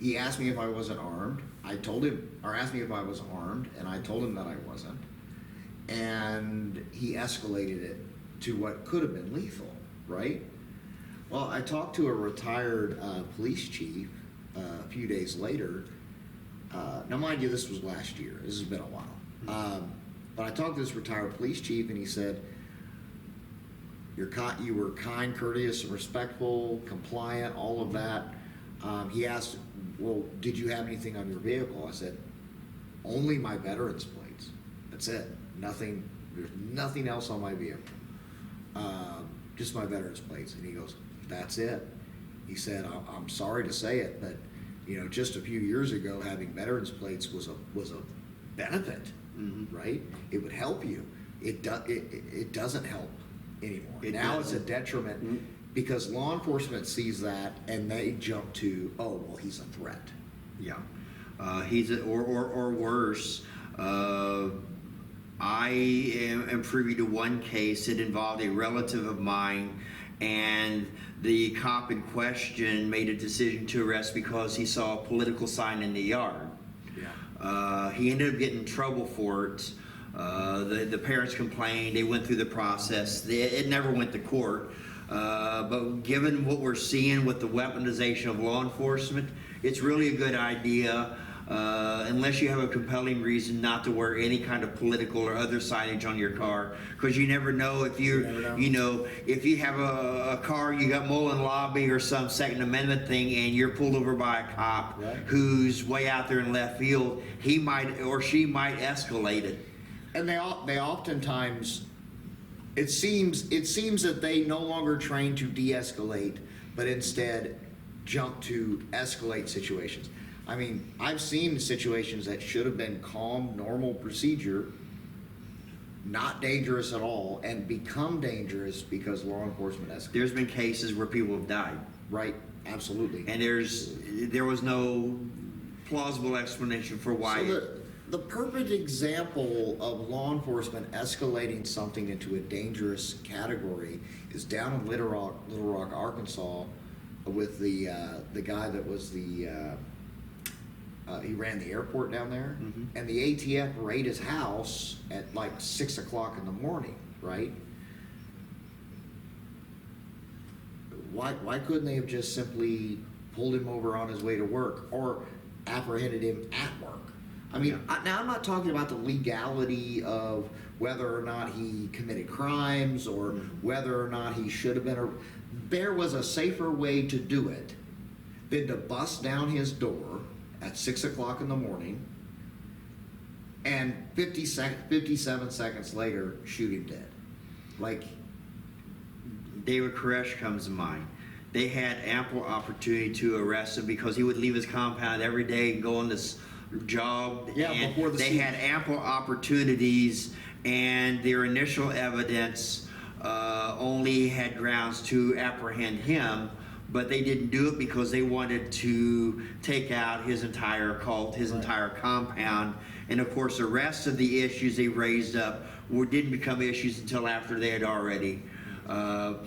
He asked me if I wasn't armed. Asked me if I was armed, and I told him that I wasn't. And he escalated it to what could have been lethal, right? Well, I talked to a retired police chief a few days later. Now, mind you, this was last year. This has been a while. But I talked to this retired police chief, and he said, you were kind, courteous, and respectful, compliant, all of that. He asked, well, did you have anything on your vehicle? I said, only my veteran's plates. That's it. There's nothing else on my vehicle. Just my veteran's plates. And he goes, that's it. He said, I'm sorry to say it, but just a few years ago, having veterans plates was a benefit, right? It would help you. It doesn't help anymore. Now it's a detriment because law enforcement sees that and they jump to, oh, well, he's a threat. Yeah, or worse. I am privy to one case. It involved a relative of mine, and the cop in question made a decision to arrest because he saw a political sign in the yard. Yeah. He ended up getting in trouble for it. The parents complained. They went through the process. It never went to court. But given what we're seeing with the weaponization of law enforcement, it's really a good idea, unless you have a compelling reason not to wear any kind of political or other signage on your car, because you never know if if you have a car, you got Mullen Lobby or some Second Amendment thing, and you're pulled over by a cop who's way out there in left field, he might or she might escalate it. And they oftentimes, it seems that they no longer train to de-escalate, but instead jump to escalate situations. I mean, I've seen situations that should have been calm, normal procedure, not dangerous at all, and become dangerous because law enforcement escalates. There's been cases where people have died. Right, absolutely. And there was no plausible explanation for why. So the perfect example of law enforcement escalating something into a dangerous category is down in Little Rock, Arkansas, with the guy that was he ran the airport down there, and the ATF raided his house at like 6 o'clock in the morning, right? Why couldn't they have just simply pulled him over on his way to work or apprehended him at work? I mean, now I'm not talking about the legality of whether or not he committed crimes or whether or not he should have been. There was a safer way to do it than to bust down his door at 6 o'clock in the morning and 57 seconds later shoot him dead. Like, David Koresh comes to mind. They had ample opportunity to arrest him because he would leave his compound every day and go on this job. And before they had ample opportunities, and their initial evidence only had grounds to apprehend him, but they didn't do it because they wanted to take out his entire cult, his entire compound. And of course, the rest of the issues they raised up didn't become issues until after they had already the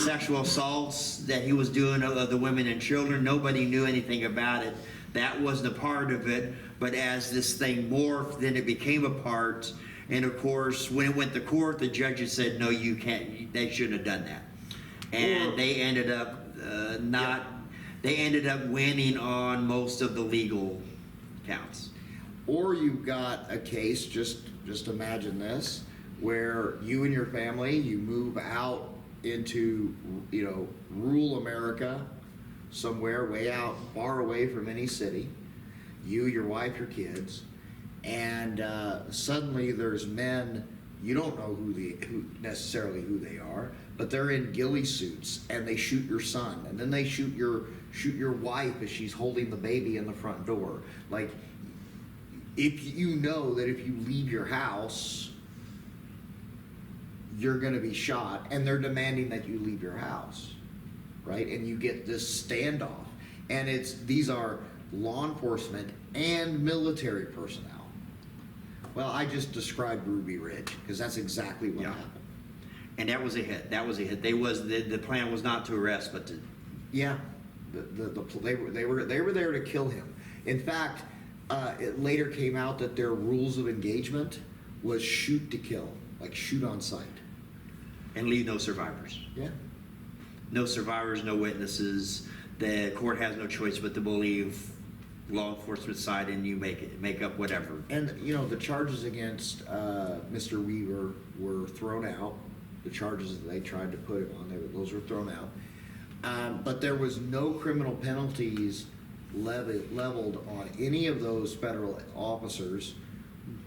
sexual assaults that he was doing of the women and children. Nobody knew anything about it. That wasn't a part of it. But as this thing morphed, then it became a part. And of course, when it went to court, the judges said, no, you can't, they shouldn't have done that. And they ended up they ended up winning on most of the legal counts. Or you've got a case, just imagine this, where you and your family, you move out into, rural America, somewhere way out, far away from any city, you, your wife, your kids, and suddenly there's men, you don't know necessarily who they are, but they're in ghillie suits and they shoot your son, and then they shoot your wife as she's holding the baby in the front door. Like, if you know that if you leave your house, you're going to be shot, and they're demanding that you leave your house, right? And you get this standoff, and these are law enforcement and military personnel. Well, I just described Ruby Ridge because that's exactly what happened. And that was a hit. The plan was not to arrest, but to. Yeah, they were there to kill him. In fact, it later came out that their rules of engagement was shoot to kill, like shoot on sight. And leave no survivors. Yeah. No survivors, no witnesses. The court has no choice but to believe law enforcement side, and you make up whatever. And the charges against Mr. Weaver were thrown out. The charges that they tried to put him on, those were thrown out. But there was no criminal penalties leveled on any of those federal officers,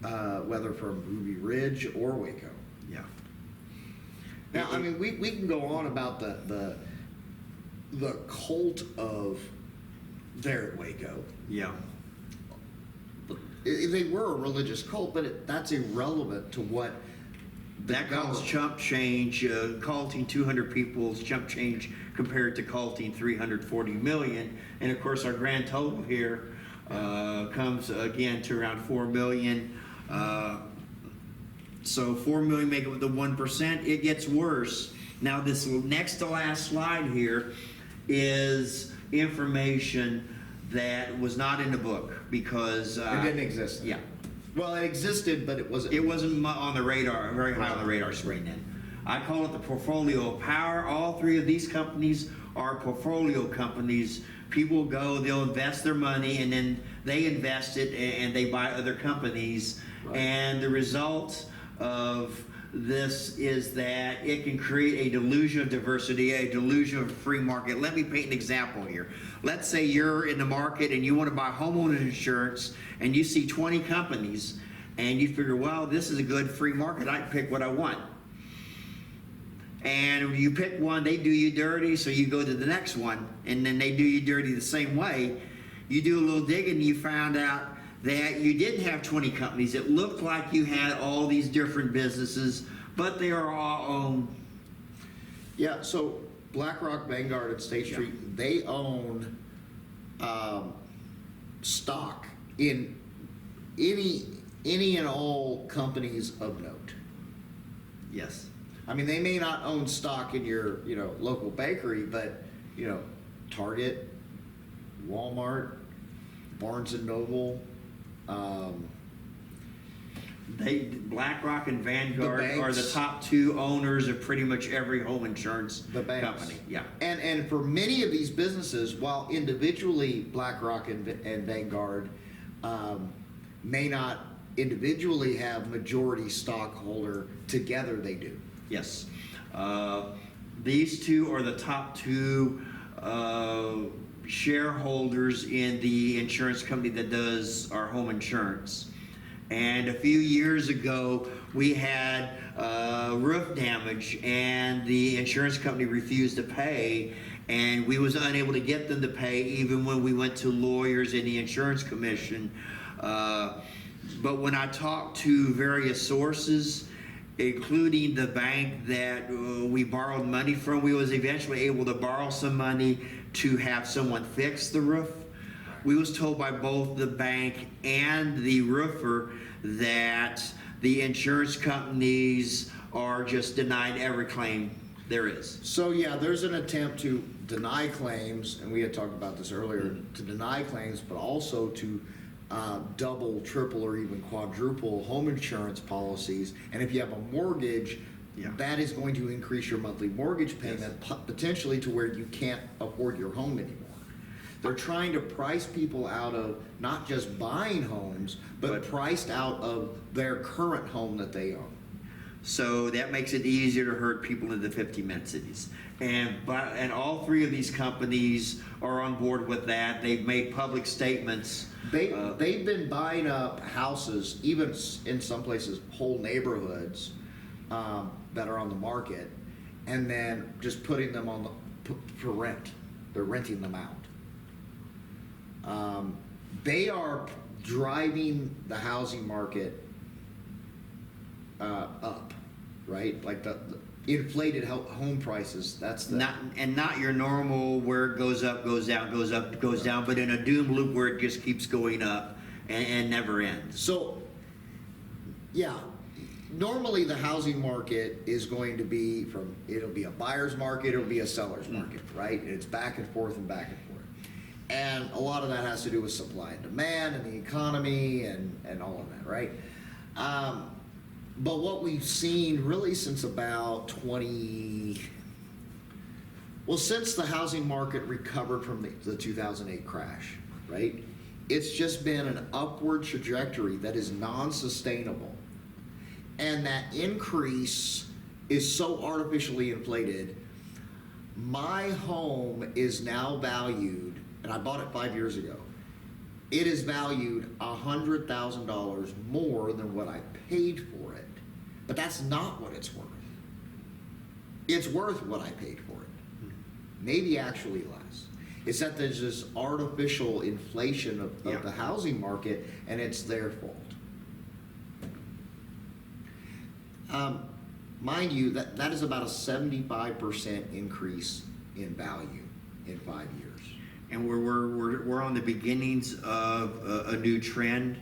whether from Ruby Ridge or Waco. Yeah. Now, I mean, we can go on about the cult of there at Waco. Yeah. They were a religious cult, but that's irrelevant to what that calls chump change. Culting 200 people is chump change compared to culting 340 million. And of course, our grand total here comes again to around 4 million. So 4 million make up the 1%. It gets worse. Now, this next to last slide here is information that was not in the book because it didn't exist. Yeah. Well, it existed, but it wasn't. It wasn't on the radar, very high on the radar screen then. I call it the portfolio of power. All three of these companies are portfolio companies. People go, they'll invest their money, and then they invest it and they buy other companies. Right. And the result of this is that it can create a delusion of diversity, a delusion of a free market. Let me paint an example here. Let's say you're in the market and you want to buy homeowners insurance, and you see 20 companies, and you figure, well, this is a good free market. I can pick what I want. And you pick one, they do you dirty, so you go to the next one, and then they do you dirty the same way. You do a little digging, and you found out that you didn't have 20 companies. It looked like you had all these different businesses, but they are all owned. Yeah, so BlackRock, Vanguard, and State Street, they own stock in any and all companies of note. Yes. I mean, they may not own stock in your, local bakery, but, Target, Walmart, Barnes and Noble, BlackRock and Vanguard The are the banks. top two owners of pretty much every home insurance the banks. company. Yeah. And for many of these businesses, while individually BlackRock and Vanguard may not individually have majority stockholder, together they do. Yes. These two are the top two shareholders in the insurance company that does our home insurance. And a few years ago, we had roof damage, and the insurance company refused to pay, and we was unable to get them to pay even when we went to lawyers and the insurance commission. But when I talked to various sources, including the bank that we borrowed money from, we was eventually able to borrow some money to have someone fix the roof. We was told by both the bank and the roofer that the insurance companies are just denied every claim there is. So yeah, there's an attempt to deny claims, and we had talked about this earlier, to deny claims, but also to double, triple, or even quadruple home insurance policies. And if you have a mortgage, that is going to increase your monthly mortgage payment, potentially to where you can't afford your home anymore. They're trying to price people out of not just buying homes, but priced out of their current home that they own. So that makes it easier to hurt people in the 50-minute cities. And all three of these companies are on board with that. They've made public statements. They've been buying up houses, even in some places, whole neighborhoods that are on the market, and then just putting them on for rent. They're renting them out. They are driving the housing market up, right? Like the inflated home prices. That's the not your normal where it goes up, goes down, goes up, goes down, but in a doom loop where it just keeps going up and never ends. So, yeah, normally the housing market is going to be it'll be a buyer's market, it'll be a seller's market, right? It's back and forth and back and forth. And a lot of that has to do with supply and demand and the economy and all of that, right? But what we've seen really since about since the housing market recovered from the 2008 crash, right? It's just been an upward trajectory that is non-sustainable. And that increase is so artificially inflated. My home is now valued, and I bought it 5 years ago. It is valued $100,000 more than what I paid for it. But that's not what it's worth. It's worth what I paid for it. Maybe actually less. It's that there's this artificial inflation of the housing market, and it's their fault. Mind you, that is about a 75% increase in value in 5 years. And we're on the beginnings of a new trend.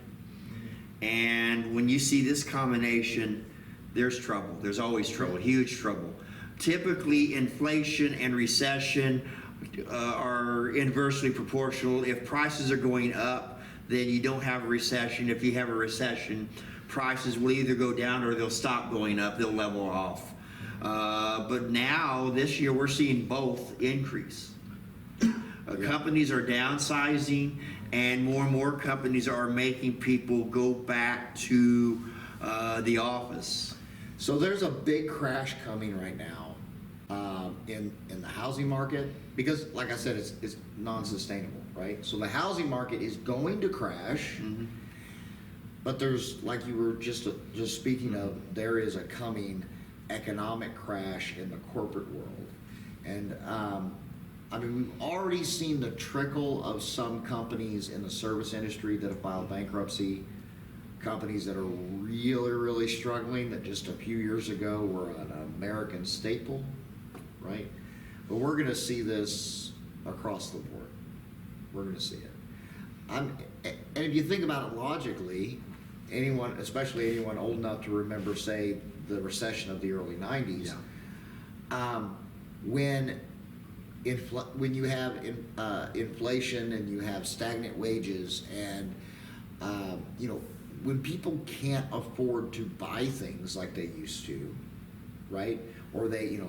And when you see this combination, there's trouble. There's always trouble, huge trouble. Typically, inflation and recession are inversely proportional. If prices are going up, then you don't have a recession. If you have a recession, prices will either go down or they'll stop going up. They'll level off. But now, this year, we're seeing both increase. Companies are downsizing, and more companies are making people go back to the office. So there's a big crash coming right now in the housing market because, like I said, it's non-sustainable, right? So the housing market is going to crash, but there's, like you were just speaking of, there is a coming economic crash in the corporate world, and I mean, we've already seen the trickle of some companies in the service industry that have filed bankruptcy. Companies that are really struggling that just a few years ago were an American staple, right? But we're going to see this across the board. We're going to see it. And if you think about it logically, anyone, especially anyone old enough to remember, say, the recession of the early 90s, when you have inflation and you have stagnant wages and when people can't afford to buy things like they used to, right? Or they,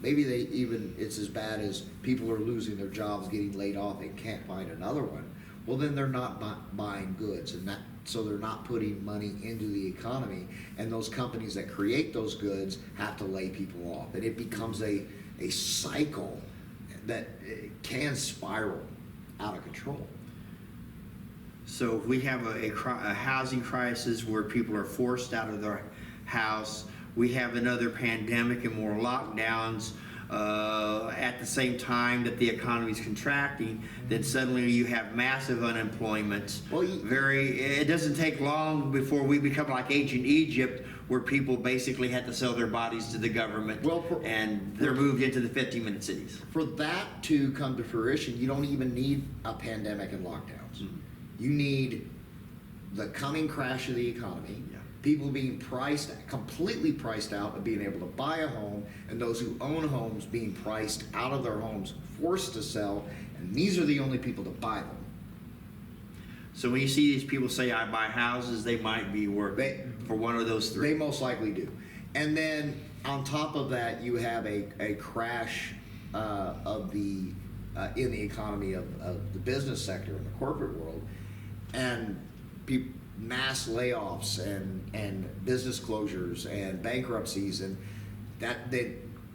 maybe they even, it's as bad as people are losing their jobs, getting laid off, and can't find another one. Well, then they're not buying goods, and so they're not putting money into the economy, and those companies that create those goods have to lay people off, and it becomes a cycle that can spiral out of control. So if we have a housing crisis where people are forced out of their house, we have another pandemic and more lockdowns at the same time that the economy is contracting, then suddenly you have massive unemployment. Well, it doesn't take long before we become like ancient Egypt, where people basically had to sell their bodies to the government, and they're moved into the 15-minute cities. For that to come to fruition, you don't even need a pandemic and lockdowns. You need the coming crash of the economy, people being completely priced out of being able to buy a home, and those who own homes being priced out of their homes, forced to sell, and these are the only people to buy them. So when you see these people say, I buy houses, they might be working for one of those three. They most likely do. And then on top of that, you have a crash in the economy of the business sector and the corporate world, and mass layoffs and business closures and bankruptcies, and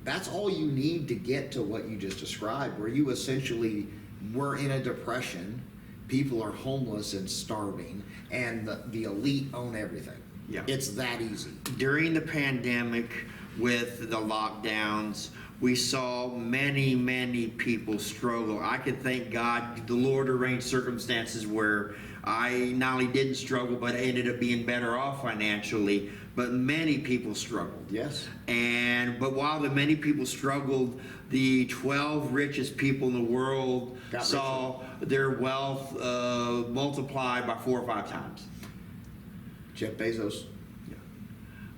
that's all you need to get to what you just described, where you essentially were in a depression, people are homeless and starving, and the elite own everything. It's that easy. During the pandemic, with the lockdowns, we saw many people struggle. I could thank God the Lord arranged circumstances where I not only didn't struggle, but I ended up being better off financially. But many people struggled. Yes. But while the many people struggled, the 12 richest people in the world saw their wealth multiplied by 4 or 5 times. Jeff Bezos.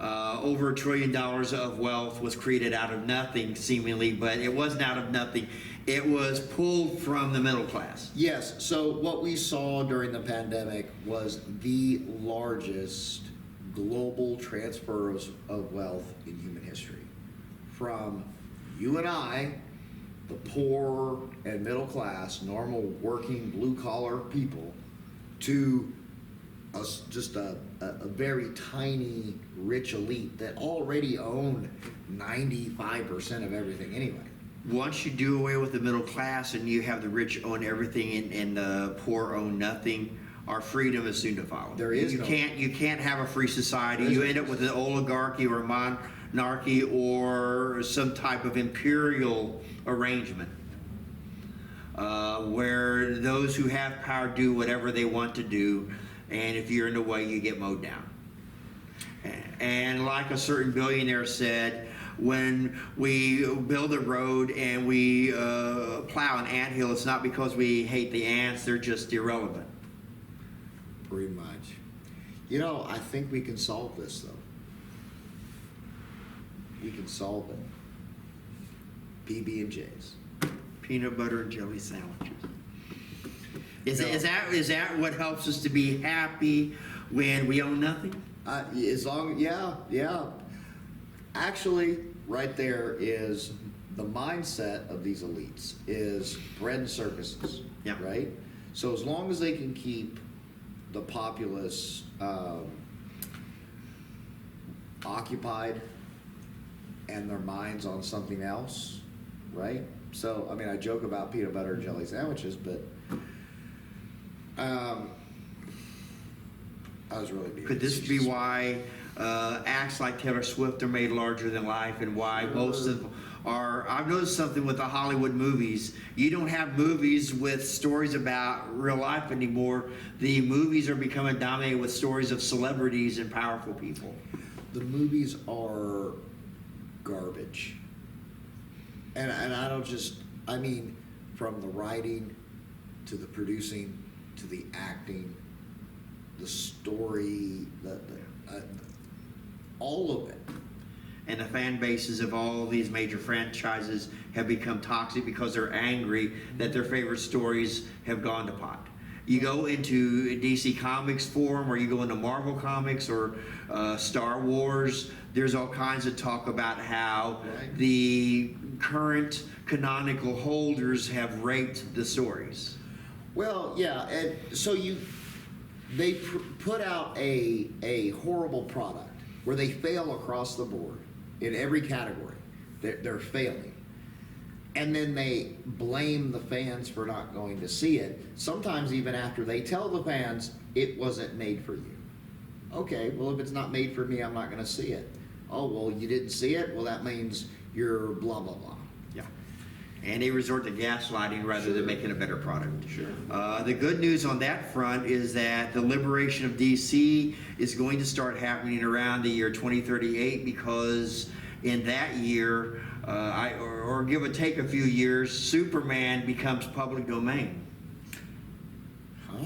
Over $1 trillion of wealth was created out of nothing, seemingly, but it wasn't out of nothing. It was pulled from the middle class. Yes, so what we saw during the pandemic was the largest global transfer of wealth in human history. From you and I, the poor and middle class, normal working blue-collar people, to just a very tiny rich elite that already owned 95% of everything anyway. Once you do away with the middle class and you have the rich own everything and the poor own nothing, our freedom is soon to follow. You can't have a free society. You end up with an oligarchy or a monarchy or some type of imperial arrangement where those who have power do whatever they want to do, and if you're in the way, you get mowed down. And like a certain billionaire said, when we build a road and we plow an anthill, it's not because we hate the ants, they're just irrelevant. Pretty much. I think we can solve this, though. We can solve it. PB&J's. Peanut butter and jelly sandwiches. Is that what helps us to be happy when we own nothing? Yeah. Actually, right there is the mindset of these elites is bread and circuses. Yeah. Right? So as long as they can keep the populace occupied and their minds on something else, right? So, I mean, I joke about peanut butter and jelly sandwiches, but I was really being Could this be facetious. why acts like Taylor Swift are made larger than life, and why most of our... I've noticed something with the Hollywood movies. You don't have movies with stories about real life anymore. The movies are becoming dominated with stories of celebrities and powerful people. The movies are garbage. And I don't just, I mean, from the writing to the producing to the acting, the story, all of it. And the fan bases of all these major franchises have become toxic because they're angry that their favorite stories have gone to pot. You go into DC Comics forum, or you go into Marvel Comics or Star Wars, there's all kinds of talk about how Right. the current canonical holders have raped the stories. Well, yeah, and so they put out a horrible product where they fail across the board in every category. They're failing. And then they blame the fans for not going to see it, sometimes even after they tell the fans it wasn't made for you. Okay, well, if it's not made for me, I'm not going to see it. Oh, well, you didn't see it? Well, that means you're blah, blah, blah. Yeah. And they resort to gaslighting rather than making a better product. Sure. The good news on that front is that the liberation of DC is going to start happening around the year 2038, because in that year, or give or take a few years, Superman becomes public domain. Huh?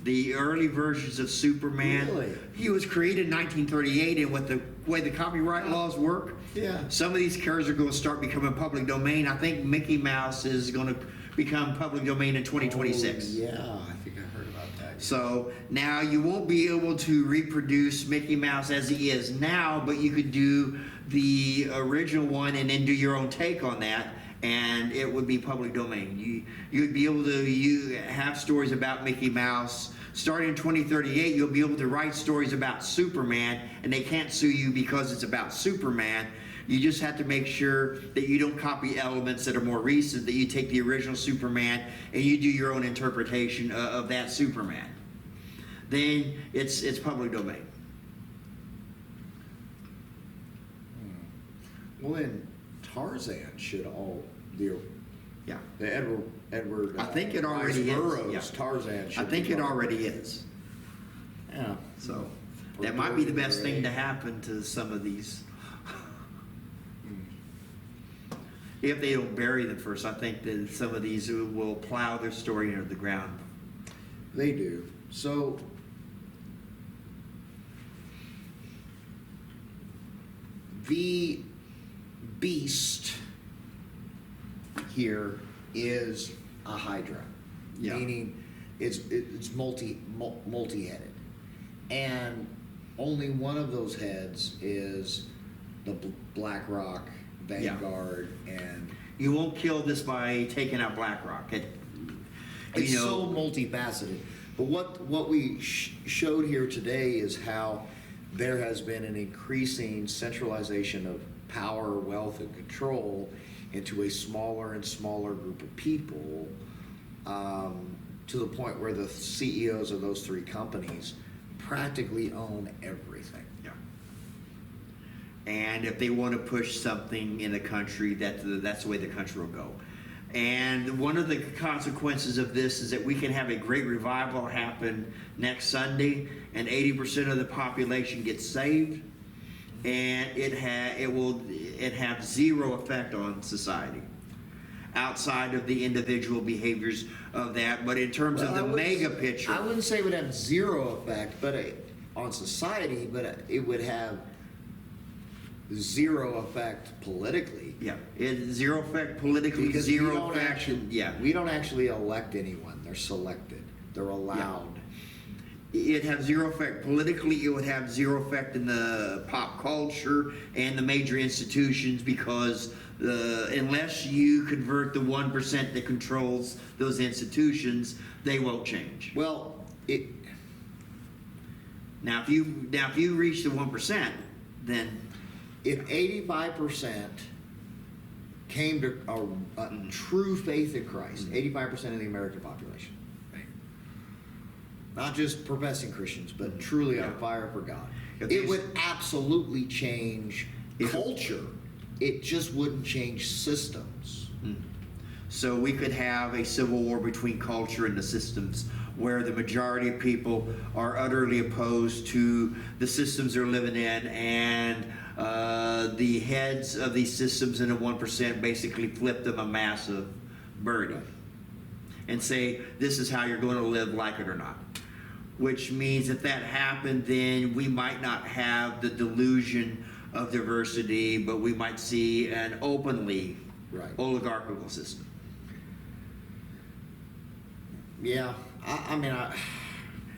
The early versions of Superman, Really? he was created in 1938, and with the way the copyright laws work, Yeah. some of these characters are going to start becoming public domain. I think Mickey Mouse is going to become public domain in 2026. Oh, yeah, I think I heard about that. So now you won't be able to reproduce Mickey Mouse as he is now, but you could do the original one and then do your own take on that, and it would be public domain. You'd be able to have stories about Mickey Mouse. Starting in 2038, you'll be able to write stories about Superman, and they can't sue you because it's about Superman. You just have to make sure that you don't copy elements that are more recent, that you take the original Superman and you do your own interpretation of that Superman. Then it's public domain. Well, then Tarzan should all the Yeah. Edward. I think it already Rice is. Burroughs, Yeah. Tarzan. I Should think be it part of already is. Yeah. So that might be the best thing to happen to some of these. If they don't bury them first, I think that some of these will plow their story into the ground. They do. So the beast here is a hydra, Yeah. meaning it's multi-headed, and only one of those heads is the BlackRock, Vanguard, and You won't kill this by taking out BlackRock. it's so multifaceted. But what we showed here today is how there has been an increasing centralization of power, wealth, and control into a smaller and smaller group of people, to the point where the CEOs of those three companies practically own everything. Yeah. And if they want to push something in the country, that's the way the country will go. And one of the consequences of this is that we can have a great revival happen next Sunday, and 80% of the population gets saved, and it will have zero effect on society outside of the individual behaviors of that. But in terms of the mega picture, I wouldn't say it would have zero effect, but on society, but it would have zero effect politically. Yeah, zero effect politically, Because we zero don't effect. actually, Yeah, we don't actually elect anyone. They're selected. They're allowed. it has zero effect politically. It would have zero effect in the pop culture and the major institutions, because unless you convert the 1% that controls those institutions, they won't change. Well, Now, if you reach the 1%, then if 85% came to a true faith in Christ, 85% of the American population, not just professing Christians, but truly on fire for God, it would absolutely change culture. It just wouldn't change systems. So we could have a civil war between culture and the systems, where the majority of people are utterly opposed to the systems they're living in, and the heads of these systems in the 1% basically flip them a massive burden and say, this is how you're going to live, like it or not. Which means if that happened, then we might not have the delusion of diversity, but we might see an openly oligarchical system. Yeah, I mean,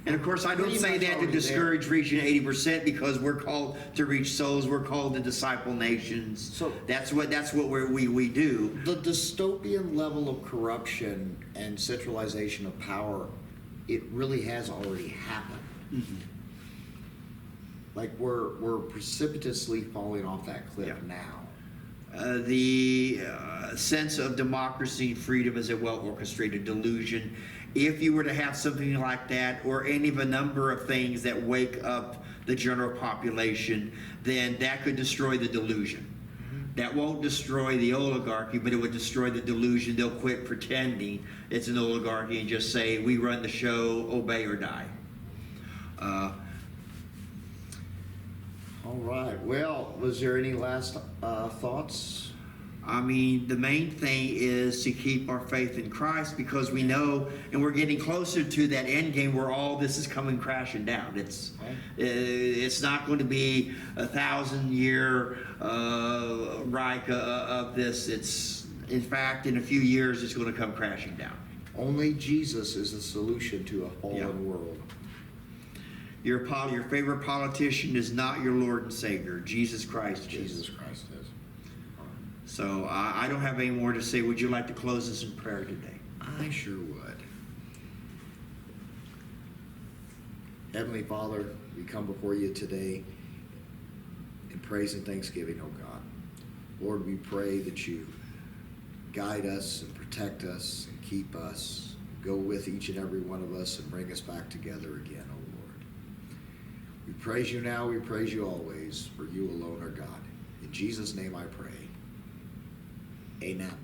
and of course, I don't say that to discourage reaching 80%, because we're called to reach souls. We're called to disciple nations. So that's what we do. The dystopian level of corruption and centralization of power, it really has already happened. Mm-hmm. Like we're precipitously falling off that cliff now. The sense of democracy and freedom is a well-orchestrated delusion. If you were to have something like that, or any of a number of things that wake up the general population, then that could destroy the delusion. That won't destroy the oligarchy, but it would destroy the delusion. They'll quit pretending it's an oligarchy and just say, we run the show, obey or die. All right. Well, was there any last thoughts? I mean, the main thing is to keep our faith in Christ, because we know, and we're getting closer to that end game where all this is coming crashing down. It's not going to be 1,000-year Reich of this. It's, in fact, in a few years, it's going to come crashing down. Only Jesus is the solution to a fallen world. Your favorite politician is not your Lord and Savior. Jesus Christ is. Jesus Christ is. So I don't have any more to say. Would you like to close us in prayer today? I sure would. Heavenly Father, we come before you today in praise and thanksgiving, oh God. Lord, we pray that you guide us and protect us and keep us. Go with each and every one of us and bring us back together again, oh Lord. We praise you now, we praise you always, for you alone are God. In Jesus' name I pray. Amen.